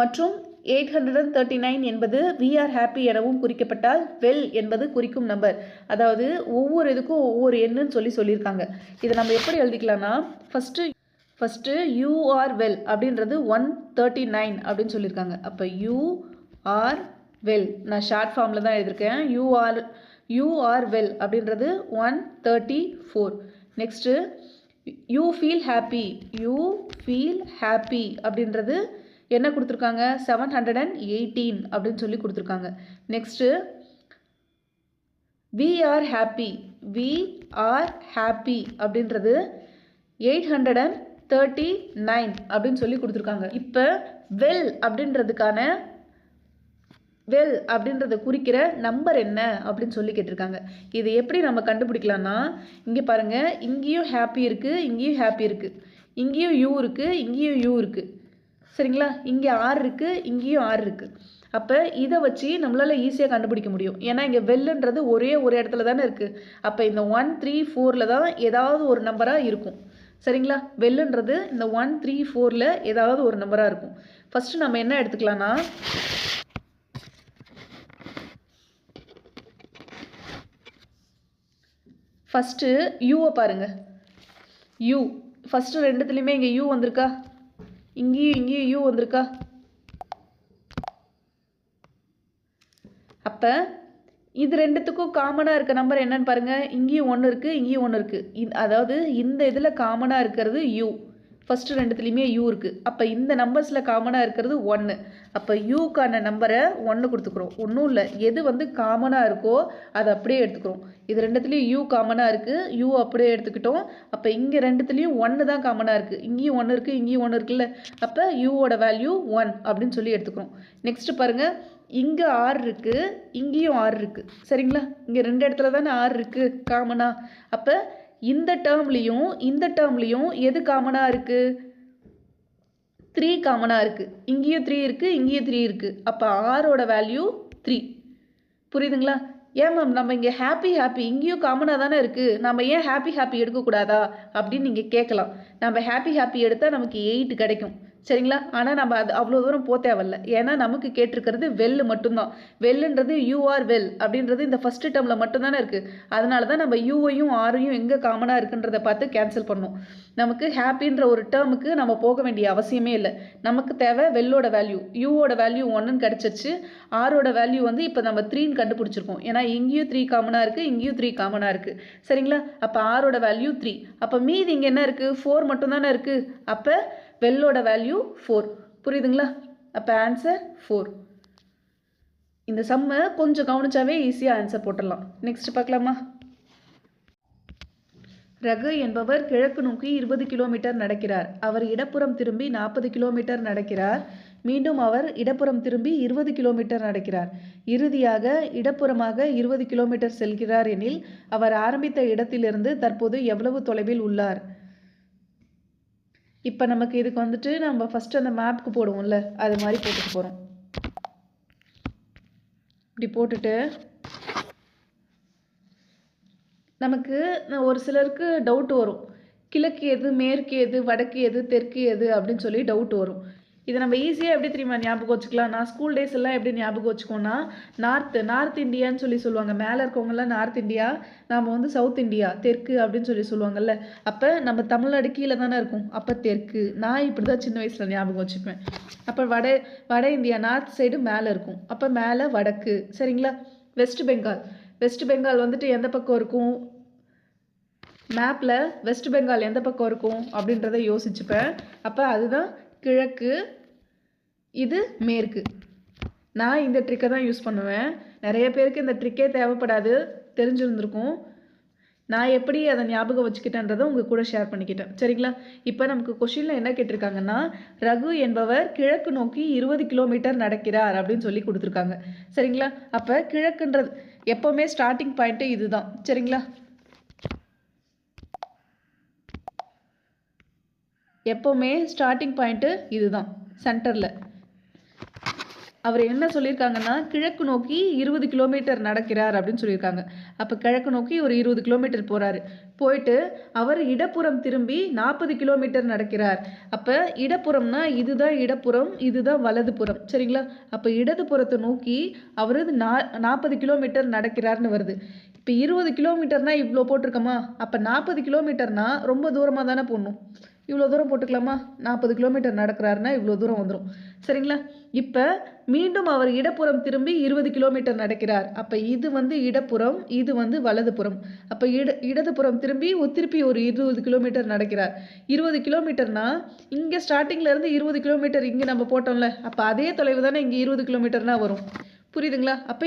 மற்றும் 839 என்பது வி ஆர் ஹாப்பி எனவும் குறிக்கப்பட்டால் வெல் என்பது குறிக்கும் நம்பர். அதாவது ஒவ்வொரு இதுக்கும் ஒவ்வொரு எண்ணுன்னு சொல்லியிருக்காங்க. இதை நம்ம எப்படி எழுதிக்கலாம்னா, ஃபஸ்ட்டு யூ ஆர் வெல் அப்படின்றது 139 அப்படின்னு சொல்லியிருக்காங்க. அப்போ யூ ஆர் வெல், நான் ஷார்ட் ஃபார்மில் தான் எழுதியிருக்கேன். யூ ஆர் வெல் அப்படின்றது 134. நெக்ஸ்ட்டு யூ ஃபீல் ஹாப்பி அப்படின்றது என்ன கொடுத்துருக்காங்க? 718 அப்படின்னு சொல்லி கொடுத்துருக்காங்க. நெக்ஸ்ட்டு வி ஆர் ஹாப்பி அப்படின்றது 839 அப்படின்னு சொல்லி கொடுத்துருக்காங்க. இப்போ வெல் அப்படின்றத குறிக்கிற நம்பர் என்ன அப்படின்னு சொல்லி கேட்டிருக்காங்க. இது எப்படி நம்ம கண்டுபிடிக்கலாம்னா, இங்கே பாருங்கள், இங்கேயும் ஹாப்பி இருக்குது, இங்கேயும் ஹாப்பி இருக்குது, இங்கேயும் யூ இருக்குது, இங்கேயும் யூ இருக்குது. சரிங்களா? இங்கே 6 இருக்குது, இங்கேயும் 6 இருக்குது. அப்போ இதை வச்சு நம்மளால் ஈஸியாக கண்டுபிடிக்க முடியும். ஏன்னா இங்கே வெல்லுன்றது ஒரே ஒரு இடத்துல தானே இருக்குது. அப்போ இந்த 1 3 4ல் தான் ஏதாவது ஒரு நம்பராக இருக்கும். சரிங்களா? வெல்லுன்றது இந்த 1 3 4ல் ஏதாவது ஒரு நம்பராக இருக்கும். ஃபஸ்ட்டு நம்ம என்ன எடுத்துக்கலாம்னா, ஃபஸ்ட்டு யூவை பாருங்கள். யூ ஃபஸ்ட்டு ரெண்டுத்துலேயுமே இங்கே யூ வந்திருக்கா? இங்கேயும் யூ வந்திருக்கா? அப்போ இது ரெண்டுத்துக்கும் காமனாக இருக்க நம்பர் என்னன்னு பாருங்கள். இங்கேயும் 1 இருக்குது, இங்கேயும் 1 இருக்குது. அதாவது இந்த இதில் காமனாக இருக்கிறது யூ. ஃபஸ்ட்டு ரெண்டுத்துலேயுமே யூ இருக்குது. அப்போ இந்த நம்பர்ஸில் காமனாக இருக்கிறது 1. அப்போ யூக்கான நம்பரை 1 கொடுத்துக்குறோம். ஒன்றும் இல்லை, எது வந்து காமனாக இருக்கோ அதை அப்படியே எடுத்துக்கிறோம். இது ரெண்டுத்துலேயும் யூ காமனாக இருக்குது, யூ அப்படியே எடுத்துக்கிட்டோம். அப்போ இங்கே ரெண்டுத்துலேயும் 1 தான் காமனாக இருக்குது. இங்கேயும் 1 இருக்குது, இங்கேயும் 1 இருக்குல்ல. அப்போ யூவோட வேல்யூ 1 அப்படின்னு சொல்லி எடுத்துக்கிறோம். நெக்ஸ்ட்டு பாருங்கள், இங்கே 6 இருக்குது, இங்கேயும் 6 இருக்குது. சரிங்களா? இங்கே 2 இடத்துல தானே 6 இருக்குது காமனாக. அப்போ இந்த டேர்ம்லேயும் எது காமனாக இருக்குது? 3 காமனாக இருக்குது. இங்கேயும் 3 இருக்குது, இங்கேயும் 3 இருக்குது. அப்போ 6ஓட வேல்யூ 3. புரியுதுங்களா? ஏன் மேம் நம்ம இங்கே ஹாப்பி இங்கேயும் காமனாக தானே இருக்குது, நம்ம ஏன் ஹாப்பி எடுக்கக்கூடாதா அப்படின்னு நீங்கள் கேட்கலாம். நம்ம ஹாப்பி எடுத்தால் நமக்கு 8 கிடைக்கும். சரிங்களா? ஆனால் நம்ம அது அவ்வளோ தூரம் போக தேவையில்ல. ஏன்னா நமக்கு கேட்டிருக்கிறது வெல் மட்டும்தான். வெல்லுன்றது யூ ஆர் வெல் அப்படின்றது இந்த ஃபஸ்ட்டு டேர்மில் மட்டும்தானே இருக்குது. அதனால தான் நம்ம யூவையும் ஆரையும் எங்கே காமனாக இருக்குன்றதை பார்த்து கேன்சல் பண்ணோம். நமக்கு ஹாப்பின்ற ஒரு டேர்முக்கு நம்ம போக வேண்டிய அவசியமே இல்லை. நமக்கு தேவை வெல்லோட வேல்யூ. யூவோட வேல்யூ 1ன்னு கிடச்சிருச்சு. ஆரோட வேல்யூ வந்து இப்போ நம்ம 3ன்னு கண்டுபிடிச்சிருக்கோம். ஏன்னா இங்கேயும் 3 காமனாக இருக்குது, இங்கேயும் 3 காமனாக இருக்குது. சரிங்களா? அப்போ ஆரோட வேல்யூ 3. அப்போ மீதி இங்கே என்ன இருக்குது? 4 மட்டும்தானே இருக்குது. அப்போ வெல்லோட வேல்யூ 4. புரியுதுங்களா? அப்போ ஆன்சர் 4. இந்த சம்மை கொஞ்சம் கவனிச்சாவே ஈஸியாக ஆன்சர் போட்டுடலாம். நெக்ஸ்ட் பார்க்கலாமா? ரகு என்பவர் கிழக்கு நோக்கி 20 கிலோமீட்டர் நடக்கிறார். அவர் இடப்புறம் திரும்பி 40 கிலோமீட்டர் நடக்கிறார். மீண்டும் அவர் இடப்புறம் திரும்பி 20 கிலோமீட்டர் நடக்கிறார். இறுதியாக இடப்புறமாக 20 கிலோமீட்டர் செல்கிறார் எனில் அவர் ஆரம்பித்த இடத்திலிருந்து தற்போது எவ்வளவு தொலைவில் உள்ளார்? இப்போ நமக்கு இதுக்கு வந்துட்டு நம்ம ஃபஸ்ட்டு அந்த மேப்புக்கு போடுவோம்ல, அது மாதிரி போட்டுட்டு போகிறோம். இப்படி போட்டுட்டு நமக்கு ஒரு சிலருக்கு டவுட் வரும். கிழக்கு எது, மேற்கு எது, வடக்கு எது, தெற்கு எது அப்படின்னு சொல்லி டவுட் வரும். இதை நம்ம ஈஸியாக எப்படி தெரியுமா ஞாபகம் வச்சுக்கலாம்? நான் ஸ்கூல் டேஸ் எல்லாம் எப்படி ஞாபகம் வச்சுக்கோன்னா, நார்த் இந்தியான்னு சொல்லுவாங்க. மேலே இருக்கவங்கலாம் நார்த் இந்தியா, நாம் வந்து சவுத் இந்தியா தெற்கு அப்படின்னு சொல்லுவாங்கல்ல. அப்போ நம்ம தமிழ்நாடு கீழே தானே இருக்கும், அப்போ தெற்கு. நான் இப்படி தான் சின்ன வயசில் ஞாபகம் வச்சுப்பேன். அப்போ வட இந்தியா நார்த் சைடு மேலே இருக்கும், அப்போ மேலே வடக்கு. சரிங்களா? வெஸ்ட் பெங்கால் வந்துட்டு எந்த பக்கம் இருக்கும்? மேப்பில் வெஸ்ட் பெங்கால் எந்த பக்கம் இருக்கும் அப்படின்றத யோசிச்சுப்பேன். அப்போ அதுதான் கிழக்கு, இது மேற்கு. நான் இந்த ட்ரிக்கை தான் யூஸ் பண்ணுவேன். நிறைய பேருக்கு இந்த ட்ரிக்கே தேவைப்படாது, தெரிஞ்சிருந்திருக்கும். நான் எப்படி அதை ஞாபகம் வச்சுக்கிட்டேன்றதை உங்கள் கூட ஷேர் பண்ணிக்கிட்டேன். சரிங்களா? இப்போ நமக்கு கொஷினில் என்ன கேட்டிருக்காங்கன்னா, ரகு என்பவர் கிழக்கு நோக்கி 20 கிலோமீட்டர் நடக்கிறார் அப்படின்னு சொல்லி கொடுத்துருக்காங்க. சரிங்களா? அப்போ கிழக்குன்றது எப்போவுமே ஸ்டார்டிங் பாயிண்ட்டு இதுதான். சரிங்களா? எப்போவுமே ஸ்டார்டிங் பாயிண்ட்டு இதுதான், சென்டரில். அவர் என்ன சொல்லியிருக்காங்கன்னா, கிழக்கு நோக்கி 20 கிலோமீட்டர் நடக்கிறார் அப்படின்னு சொல்லியிருக்காங்க. அப்போ கிழக்கு நோக்கி ஒரு 20 கிலோமீட்டர் போகிறாரு. போயிட்டு அவர் இடப்புறம் திரும்பி 40 கிலோமீட்டர் நடக்கிறார். அப்போ இடப்புறம்னா இதுதான் இடப்புறம், இதுதான் வலதுபுறம். சரிங்களா? அப்போ இடதுபுறத்தை நோக்கி அவர் 40 கிலோமீட்டர் நடக்கிறார்னு வருது. இப்போ 20 கிலோமீட்டர்னா இவ்வளோ போட்டிருக்கோமா? அப்போ 40 கிலோமீட்டர்னா ரொம்ப தூரமாக தானே போடணும். இவ்வளோ தூரம் போட்டுக்கலாமா? 40 கிலோமீட்டர் நடக்கிறாருன்னா இவ்வளோ தூரம் வந்துடும். சரிங்களா? இப்போ மீண்டும் அவர் இடப்புறம் திரும்பி 20 கிலோமீட்டர் நடக்கிறார். அப்போ இது வந்து இடப்புறம், இது வந்து வலதுபுறம். அப்போ இடதுபுறம் திரும்பி ஒரு 20 கிலோமீட்டர் நடக்கிறார். 20 கிலோமீட்டர்னா இங்கே ஸ்டார்டிங்லேருந்து 20 கிலோமீட்டர் இங்கே நம்ம போட்டோம்ல, அப்போ அதே தொலைவு தானே இங்கே 20 கிலோமீட்டர்னா வரும். புரியுதுங்களா? அப்போ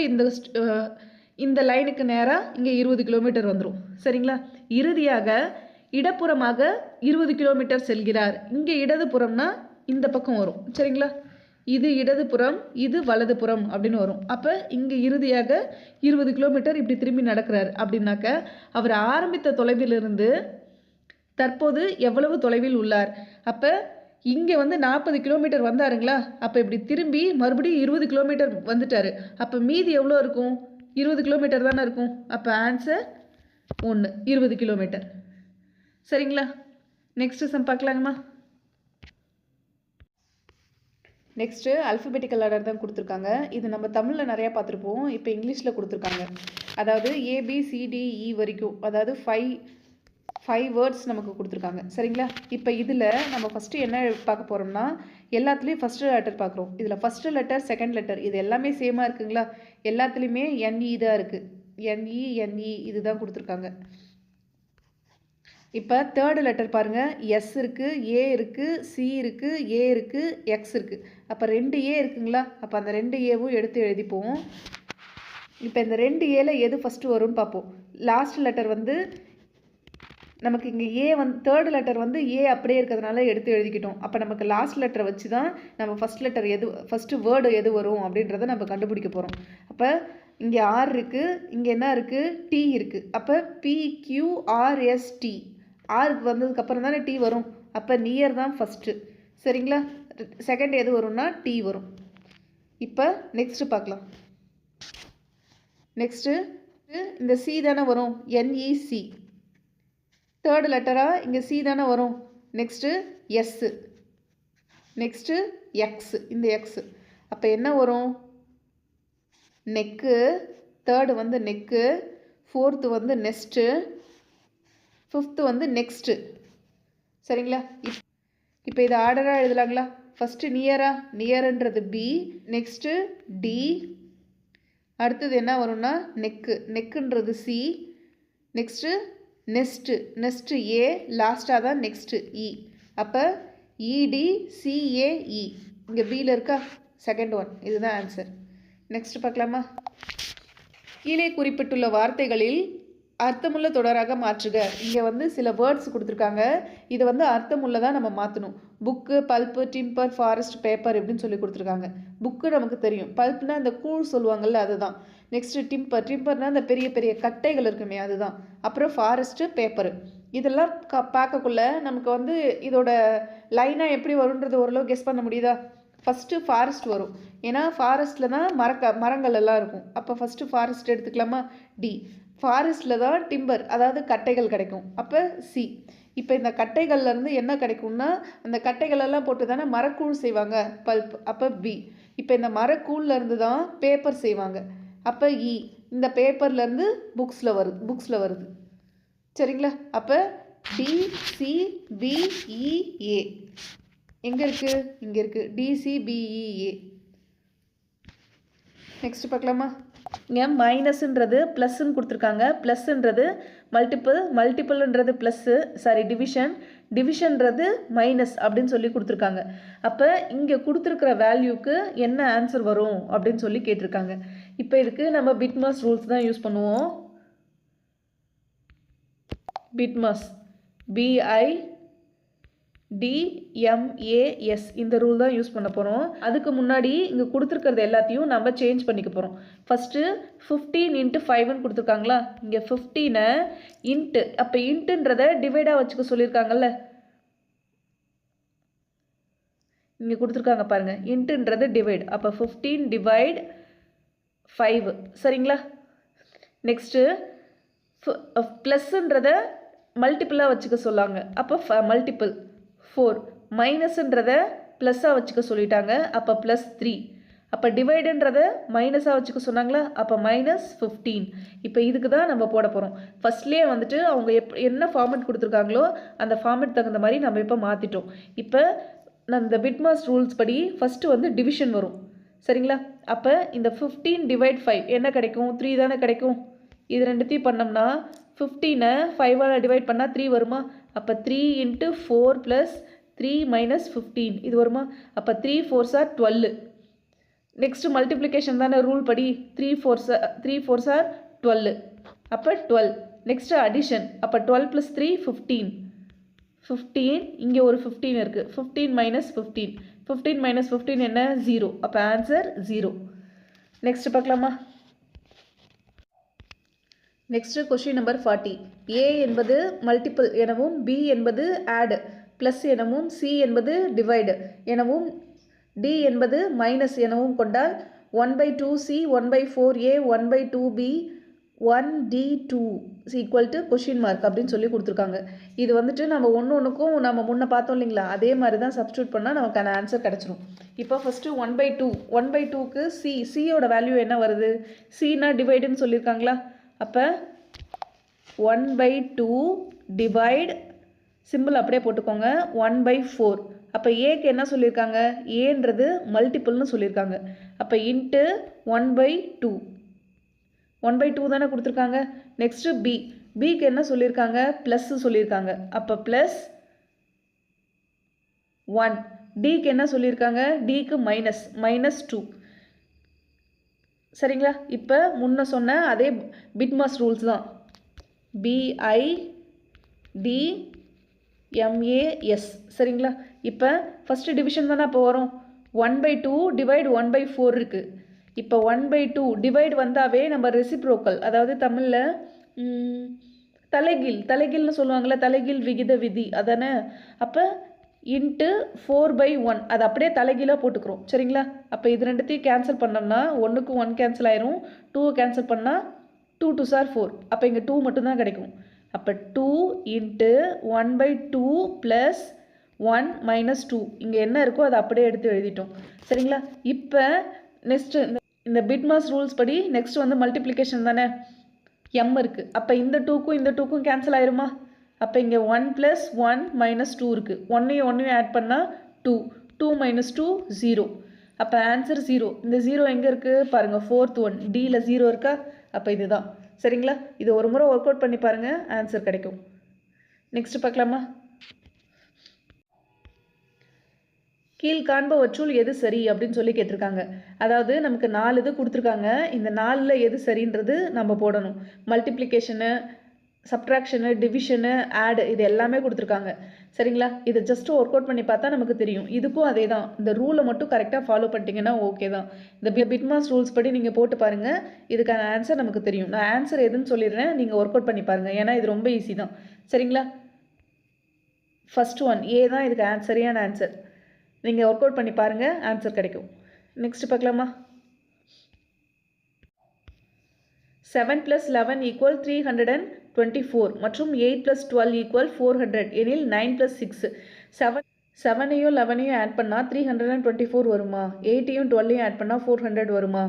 இந்த லைனுக்கு நேராக இங்கே 20 கிலோமீட்டர் வந்துடும். சரிங்களா? இறுதியாக இடப்புறமாக 20 கிலோமீட்டர் செல்கிறார். இங்கே இடதுபுறம்னா இந்த பக்கம் வரும். சரிங்களா? இது இடதுபுறம், இது வலதுபுறம் அப்படின்னு வரும். அப்போ இங்கே இறுதியாக 20 கிலோமீட்டர் இப்படி திரும்பி நடக்கிறார் அப்படின்னாக்க அவர் ஆரம்பித்த தொலைவிலிருந்து தற்போது எவ்வளவு தொலைவில் உள்ளார்? அப்போ இங்கே வந்து 40 கிலோமீட்டர் வந்தாருங்களா? அப்போ இப்படி திரும்பி மறுபடியும் 20 கிலோமீட்டர் வந்துட்டார். அப்போ மீதி எவ்வளோ இருக்கும்? 20 கிலோமீட்டர் தானே இருக்கும். அப்போ ஆன்சர் 1, 20 கிலோமீட்டர். சரிங்களா? நெக்ஸ்ட்டு சம் பார்க்கலாங்கம்மா. நெக்ஸ்ட்டு அல்ஃபபெட்டிக்கல் ஆர்டர் தான் கொடுத்துருக்காங்க. இது நம்ம தமிழில் நிறையா பார்த்துருப்போம், இப்போ இங்கிலீஷில் கொடுத்துருக்காங்க. அதாவது ABCDE வரைக்கும், அதாவது 5 வேர்ட்ஸ் நமக்கு கொடுத்துருக்காங்க. சரிங்களா? இப்போ இதில் நம்ம ஃபஸ்ட்டு என்ன பார்க்க போகிறோம்னா, எல்லாத்துலேயும் ஃபஸ்ட்டு லெட்டர் பார்க்குறோம். இதில் ஃபஸ்ட்டு லெட்டர், செகண்ட் லெட்டர் இது எல்லாமே சேமாக இருக்குங்களா? எல்லாத்துலேயுமே NE தான் இருக்குது. NE இது தான் கொடுத்துருக்காங்க. இப்போ தேர்டு லெட்டர் பாருங்கள், எஸ் இருக்குது, ஏ இருக்குது, சி இருக்குது, ஏ இருக்குது, எக்ஸ் இருக்குது. அப்போ 2 ஏ இருக்குங்களா? அப்போ அந்த 2 ஏவும் எடுத்து எழுதிப்போம். இப்போ இந்த 2 ஏல எது ஃபஸ்ட்டு வரும்னு பார்ப்போம். லாஸ்ட் லெட்டர் வந்து நமக்கு இங்கே ஏ தேர்டு லெட்டர் வந்து ஏ அப்படியே இருக்கிறதுனால எடுத்து எழுதிக்கிட்டோம். அப்போ நமக்கு லாஸ்ட் லெட்டரை வச்சு தான் நம்ம ஃபஸ்ட்டு வேர்டு எது வரும் அப்படின்றத நம்ம கண்டுபிடிக்க போகிறோம். அப்போ இங்கே ஆர் இருக்குது, இங்கே என்ன இருக்குது? டி இருக்குது. அப்போ PQRST, ஆருக்கு வந்ததுக்கப்புறம் தானே டி வரும். அப்போ நியர் தான் ஃபஸ்ட்டு. சரிங்களா? செகண்ட் எது வரும்னா டி வரும். இப்போ நெக்ஸ்ட்டு பார்க்கலாம். நெக்ஸ்ட்டு இந்த சி தானே வரும், NEC. தேர்டு லெட்டராக இங்கே சி தானே வரும். நெக்ஸ்ட்டு எஸ்ஸு, நெக்ஸ்ட்டு எக்ஸு, இந்த எக்ஸு. அப்போ என்ன வரும்? நெக்கு, தேர்டு வந்து நெக்கு, ஃபோர்த்து வந்து நெஸ்ட்டு, ஃபிஃப்த்து வந்து நெக்ஸ்ட்டு. சரிங்களா? இப்போ இதை ஆர்டராக எழுதலாங்களா? ஃபஸ்ட்டு நியருன்றது பி, நெக்ஸ்ட்டு டி, அடுத்தது என்ன வரும்னா நெக்குன்றது சி, நெக்ஸ்ட்டு நெஸ்ட்டு ஏ, லாஸ்ட்டாக தான் நெக்ஸ்ட்டு இ. அப்போ EDCAE, இங்கே பியில் இருக்கா? செகண்ட் ஒன், இதுதான் ஆன்சர். நெக்ஸ்ட் பார்க்கலாமா? கீழே குறிப்பிட்டுள்ள வார்த்தைகளில் அர்த்தமுள்ள தொடராக மாற்றுக. இங்கே வந்து சில வேர்ட்ஸ் கொடுத்துருக்காங்க, இதை வந்து அர்த்தமுள்ளதாக நம்ம மாற்றணும். Book, bulb, timber, forest, paper இப்படின்னு சொல்லி கொடுத்துருக்காங்க. புக்கு நமக்கு தெரியும், பல்ப்னா இந்த கூழ் சொல்லுவாங்கள்ல அதுதான். நெக்ஸ்ட்டு டிம்பர்னால் இந்த பெரிய பெரிய கட்டைகள் இருக்குமே அதுதான். அப்புறம் ஃபாரஸ்ட்டு, பேப்பரு. இதெல்லாம் பார்க்கக்குள்ள நமக்கு வந்து இதோட லைனாக எப்படி வரும்ன்றது ஓரளவு கெஸ் பண்ண முடியுதா? ஃபஸ்ட்டு ஃபாரஸ்ட் வரும், ஏன்னா ஃபாரஸ்ட்டில் தான் மரங்கள் எல்லாம் இருக்கும். அப்போ ஃபஸ்ட்டு ஃபாரஸ்ட் எடுத்துக்கலாமா? டி. ஃபாரஸ்ட்டில் தான் டிம்பர் அதாவது கட்டைகள் கிடைக்கும். அப்போ சி. இப்போ இந்த கட்டைகள்லேருந்து என்ன கிடைக்கும்னா அந்த கட்டைகளெல்லாம் போட்டு தானே மரக்கூழ் செய்வாங்க, பல்ப். அப்போ பி. இப்போ இந்த மரக்கூழ்லேருந்து தான் பேப்பர் செய்வாங்க. அப்போ இ. இந்த பேப்பர்லேருந்து புக்ஸில் வருது. சரிங்களா? அப்போ டி சி பி இ ஏ எங்கே இருக்குது? இங்கே இருக்குது. டிசிபிஇஏ. நெக்ஸ்ட் பார்க்கலாமா? இங்கே மைனஸ்ன்றது ப்ளஸ்ன்னு கொடுத்துருக்காங்க. ப்ளஸ்ன்றது மல்டிப்புள்ன்றது ப்ளஸ்ஸு, டிவிஷன்றது மைனஸ் அப்படின்னு சொல்லி கொடுத்துருக்காங்க. அப்போ இங்கே கொடுத்துருக்கிற வேல்யூக்கு என்ன ஆன்சர் வரும் அப்படின்னு சொல்லி கேட்டிருக்காங்க. இப்போ இதுக்கு நம்ம பிட்மாஸ் ரூல்ஸ் தான் யூஸ் பண்ணுவோம். பிட்மாஸ் BIDMAS இந்த ரூல் தான் யூஸ் பண்ண போகிறோம். அதுக்கு முன்னாடி இங்கே கொடுத்துருக்கிறது எல்லாத்தையும் நம்ம சேஞ்ச் பண்ணிக்க போகிறோம். ஃபஸ்ட்டு 15 × 5ன்னு கொடுத்துருக்காங்களா? இங்கே 15 இன்ட்டு, அப்போ இன்ட்டுன்றதை டிவைடாக வச்சுக்க சொல்லியிருக்காங்கல்ல, இங்கே கொடுத்துருக்காங்க பாருங்கள். இன்ட்டுன்றது டிவைட். அப்போ 15 டிவைட் 5. சரிங்களா? நெக்ஸ்ட்டு ப்ளஸ்ன்றதை மல்டிப்புளாக வச்சுக்க சொல்லாங்க. அப்போ மல்டிப்புள் 4. மைனஸ்ன்றதை ப்ளஸ்ஸாக வச்சுக்க சொல்லிட்டாங்க. அப்போ +3. அப்போ டிவைடுன்றதை மைனஸாக வச்சுக்க சொன்னாங்களா? அப்போ -15. இப்போ இதுக்கு தான் நம்ம போட போகிறோம். ஃபஸ்ட்லேயே வந்துட்டு அவங்க என்ன ஃபார்மெட் கொடுத்துருக்காங்களோ அந்த ஃபார்மெட் தகுந்த மாதிரி நம்ம இப்போ மாற்றிட்டோம். இப்போ இந்த பிட்மாஸ் ரூல்ஸ் படி ஃபஸ்ட்டு வந்து டிவிஷன் வரும். சரிங்களா? அப்போ இந்த 15 டிவைட் 5 என்ன கிடைக்கும்? 3 தானே கிடைக்கும். இது ரெண்டுத்தையும் பண்ணோம்னா 15 5ஆல் டிவைட் பண்ணால் 3 வருமா? அப்போ 3 × 4 + 3 - 15 இது வருமா? அப்போ 3 4s are 12. நெக்ஸ்ட்டு மல்டிப்ளிகேஷன் தானே ரூல் படி. 3 4s are 12. அப்போ 12. Next addition. அப்போ 12 + 3 15. 15 இங்கே ஒரு 15 இருக்குது. 15 - 15. 15 - 15 என்ன? 0. அப்போ ஆன்சர் 0. நெக்ஸ்ட் பார்க்கலாமா? Next question number 40. A என்பது மல்டிபிள் எனவும், B என்பது ஆட் ப்ளஸ் எனவும், C என்பது டிவைடு எனவும், D என்பது மைனஸ் எனவும் கொண்டால் 1/2C 1/4A 1/2B 1D2 = question mark அப்படின்னு சொல்லி கொடுத்துருக்காங்க. இது வந்துட்டு நம்ம ஒன்றுக்கும் நம்ம முன்ன பார்த்தோம் இல்லைங்களா, அதே மாதிரி தான் சப்ஸ்டியூட் பண்ணால் நமக்கான ஆன்சர் கிடச்சிரும். இப்போ ஃபஸ்ட்டு 1/2க்கு சியோட வேல்யூ என்ன வருது? சினா டிவைடுன்னு சொல்லியிருக்காங்களா? அப்போ 1/2 டிவைட் சிம்பிள் அப்படியே போட்டுக்கோங்க 1/4. அப்போ ஏக்கு என்ன சொல்லியிருக்காங்க? ஏன்றது மல்டிப்புள்னு சொல்லியிருக்காங்க. அப்போ இன்ட்டு 1/2 தானே கொடுத்துருக்காங்க. நெக்ஸ்ட்டு பிக்கு என்ன சொல்லியிருக்காங்க? ப்ளஸ்ஸு சொல்லியிருக்காங்க. அப்போ +1. டிக்கு என்ன சொல்லியிருக்காங்க? டிக்கு -2. சரிங்களா? இப்போ முன்ன சொன்ன அதே பிட்மாஸ் ரூல்ஸ் தான். BIDMAS. சரிங்களா? இப்போ ஃபஸ்ட்டு டிவிஷன் தானே அப்போ வரும். 1/2 டிவைட் 1/4 இருக்குது. இப்போ 1/2 டிவைட் வந்தாவே நம்ம ரெசிப்ரோக்கல், அதாவது தமிழில் தலைகீழ்னு சொல்லுவாங்கள்ல, தலைகீழ் விகித விதி அதானே. அப்போ இன்ட்டு 4/1 அது அப்படியே தலைகீழாக போட்டுக்கிறோம். சரிங்களா? அப்போ இது ரெண்டுத்தையும் கேன்சல் பண்ணோம்னா 1க்கு 1 கேன்சல் ஆயிரும். 2 கேன்சல் பண்ணால் 2 2s are 4. அப்போ இங்கே 2 மட்டும்தான் கிடைக்கும். அப்போ 2 × 1/2 + 1 - 2 இங்கே என்ன இருக்கோ அதை அப்படியே எடுத்து எழுதிட்டோம். சரிங்களா? இப்போ நெக்ஸ்ட்டு இந்த பிட்மாஸ் ரூல்ஸ் படி நெக்ஸ்ட் வந்து மல்டிப்ளிகேஷன் தானே. எம் இருக்குது. அப்போ இந்த 2க்கும் கேன்சல் ஆயிருமா? அப்போ இங்கே 1 + 1 - 2 இருக்குது. 1 ஆட் பண்ணால் 2. 2 - 2 0. அப்போ ஆன்சர் 0. இந்த 0 எங்கே இருக்குது பாருங்கள்? 4th one டியில் 0 இருக்கா? அப்போ இதுதான். சரிங்களா? இது ஒரு முறை ஒர்க் அவுட் பண்ணி பாருங்கள், ஆன்சர் கிடைக்கும். நெக்ஸ்ட் பார்க்கலாமா? கீழ்காண்பவற்றுள் எது சரி அப்படின்னு சொல்லி கேட்டிருக்காங்க. அதாவது நமக்கு 4 இது கொடுத்துருக்காங்க. இந்த 4ல் எது சரின்றது நம்ம போடணும். மல்டிப்ளிகேஷனு, சப்ட்ராக்ஷனு, டிவிஷனு, ஆடு இது எல்லாமே கொடுத்துருக்காங்க. சரிங்களா? இதை ஜஸ்ட்டு ஒர்க் அவுட் பண்ணி பார்த்தா நமக்கு தெரியும். இதுக்கும் அதே தான். இந்த ரூலை மட்டும் கரெக்டாக ஃபாலோ பண்ணிட்டீங்கன்னா ஓகே தான். இந்த பிட்மாஸ் ரூல்ஸ் படி நீங்கள் போட்டு பாருங்கள், இதுக்கான ஆன்சர் நமக்கு தெரியும். நான் ஆன்சர் எதுன்னு சொல்லிடுறேன், நீங்கள் ஒர்க் அவுட் பண்ணி பாருங்கள். ஏன்னா இது ரொம்ப ஈஸி தான். சரிங்களா? ஃபஸ்ட் ஒன் ஏ தான் இதுக்கு சரியான ஆன்சர். நீங்கள் ஒர்க் அவுட் பண்ணி பாருங்கள், ஆன்சர் கிடைக்கும். நெக்ஸ்ட் பார்க்கலாமா? 7 + 11 = 324 மற்றும் 8 + 12 = 400 எனில் 9 + 6 7ஐயும் 11ஐயும் ஆட் பண்ணால் 324 வருமா? 8ஐயும் 12ஐயும் ஆட் பண்ணால் 400 வருமா?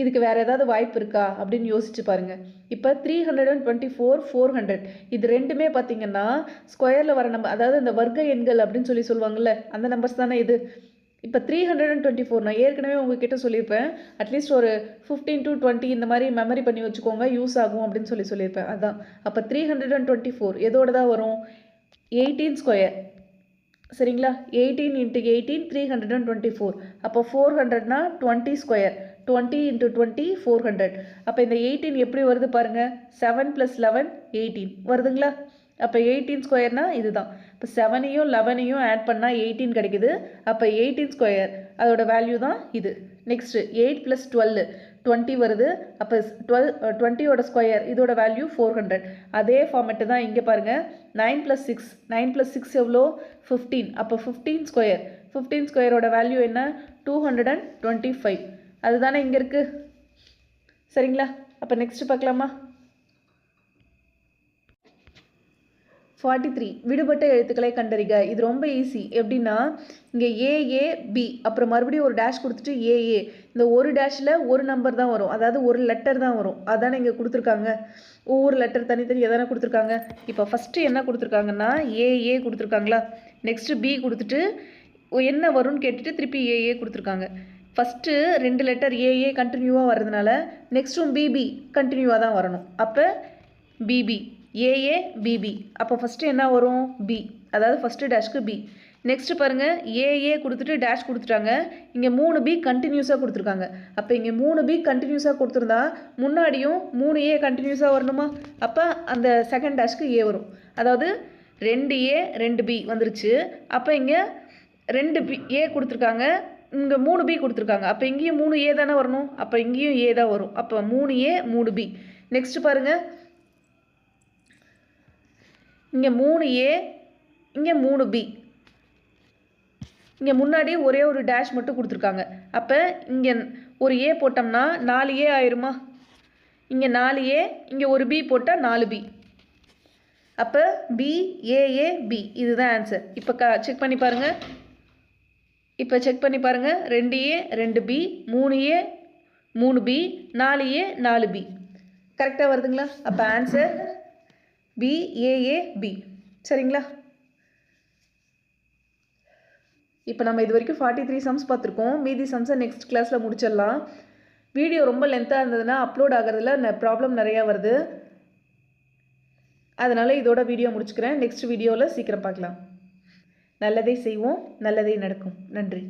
இதுக்கு வேறு ஏதாவது வாய்ப்பு இருக்கா அப்படின்னு யோசிச்சு பாருங்கள். இப்போ 324 400 இது ரெண்டுமே பார்த்தீங்கன்னா ஸ்கொயரில் வர நம்பர், அதாவது இந்த வர்க்க எண்கள் அப்படின்னு சொல்லுவாங்கள்ல, அந்த நம்பர்ஸ் தானே இது. இப்போ 324 நான் ஏற்கனவே உங்ககிட்ட சொல்லியிருப்பேன், அட்லீஸ்ட் ஒரு 15 to 20 இந்த மாதிரி மெமரி பண்ணி வச்சுக்கோங்க, யூஸ் ஆகும் அப்படின்னு சொல்லியிருப்பேன். அதுதான் அப்போ 324 எதோட தான் வரும்? 18 ஸ்கொயர். சரிங்களா? 18 × 18 324. அப்போ 400னா 20 ஸ்கொயர். 20 × 20 400. அப்போ இந்த 18 எப்படி வருது பாருங்கள். 7 + 11 18 வருதுங்களா? அப்போ 18 ஸ்கொயர்னா இதுதான். இப்போ 7ஐயும் 11ஐயும் ஆட் பண்ணால் 18 கிடைக்குது. அப்போ 18 ஸ்கொயர் அதோட வேல்யூ தான் இது. நெக்ஸ்ட்டு 8 + 12 20 வருது. அப்போ 20ஓட ஸ்கொயர் இதோட வேல்யூ 400. அதே ஃபார்மெட்டு தான் இங்கே பாருங்கள். 9 + 6 9 + 6 எவ்வளோ? 15. அப்போ 15 ஸ்கொயர் 15 ஸ்கொயரோட வேல்யூ என்ன? 225. அதுதானே இங்கே இருக்குது. சரிங்களா? அப்போ நெக்ஸ்ட் பார்க்கலாமா? 43 விடுபட்ட எழுத்துக்களை கண்டறிக. இது ரொம்ப ஈஸி. எப்படின்னா இங்கே ஏஏபி அப்புறம் மறுபடியும் ஒரு டேஷ் கொடுத்துட்டு ஏஏ, இந்த ஒரு டேஷில் ஒரு நம்பர் தான் வரும், அதாவது ஒரு லெட்டர் தான் வரும். அதானே இங்கே கொடுத்துருக்காங்க. ஒவ்வொரு லெட்டர் தனித்தனி எதானே கொடுத்துருக்காங்க. இப்போ ஃபஸ்ட்டு என்ன கொடுத்துருக்காங்கன்னா ஏஏ கொடுத்துருக்காங்களா? நெக்ஸ்ட்டு பி கொடுத்துட்டு என்ன வரும்னு கேட்டுட்டு திருப்பி ஏஏ கொடுத்துருக்காங்க. ஃபஸ்ட்டு 2 லெட்டர் ஏஏ கண்டினியூவாக வர்றதுனால நெக்ஸ்ட்டும் பிபி கண்டினியூவாக தான் வரணும். அப்போ பிபி ஏஏ பிபி. அப்போ ஃபஸ்ட்டு என்ன வரும்? பி, அதாவது ஃபஸ்ட்டு டேஷ்க்கு பி. நெக்ஸ்ட்டு பாருங்கள், ஏஏ கொடுத்துட்டு டேஷ் கொடுத்துட்டாங்க. இங்கே 3 பி கண்டினியூஸாக கொடுத்துருக்காங்க. அப்போ இங்கே 3 பி கண்டினியூஸாக கொடுத்துருந்தா முன்னாடியும் 3 ஏ கண்டினியூஸாக வரணுமா? அப்போ அந்த செகண்ட் டேஷ்க்கு ஏ வரும். அதாவது 2 ஏ 2 பி வந்துருச்சு. அப்போ இங்கே 2 பி ஏ கொடுத்துருக்காங்க, இங்கே 3 பி கொடுத்துருக்காங்க. அப்போ இங்கேயும் 3 ஏ தானே வரணும். அப்போ இங்கேயும் ஏ தான் வரும். அப்போ 3 ஏ 3 பி. நெக்ஸ்ட்டு பாருங்கள், இங்கே 3 ஏ இங்கே 3 பி. இங்கே முன்னாடி ஒரே ஒரு டேஷ் மட்டும் கொடுத்துருக்காங்க. அப்போ இங்கே ஒரு ஏ போட்டோம்னா 4 ஏ ஆயிருமா? இங்கே 4 ஏ இங்கே ஒரு பி போட்டால் 4 பி. அப்போ பி ஏஏ பி இதுதான் ஆன்சர். இப்போ செக் பண்ணி பாருங்கள். 2 ஏ 2 பி 3 ஏ 3 பி 4 ஏ 4 பி. கரெக்டாக வருதுங்களா? அப்போ ஆன்சர் பி ஏஏ பி. சரிங்களா? இப்போ நம்ம இது வரைக்கும் 43 சம்ஸ் பார்த்துருக்கோம். மீதி சம்ஸை நெக்ஸ்ட் கிளாஸில் முடிச்சிடலாம். வீடியோ ரொம்ப லென்த்தாக இருந்ததுன்னா அப்லோட் ஆகிறதுல ப்ராப்ளம் நிறையா வருது. அதனால் இதோட வீடியோ முடிச்சுக்கிறேன். நெக்ஸ்ட் வீடியோவில் சீக்கிரம் பார்க்கலாம். நல்லதை செய்வோம், நல்லதே நடக்கும். நன்றி.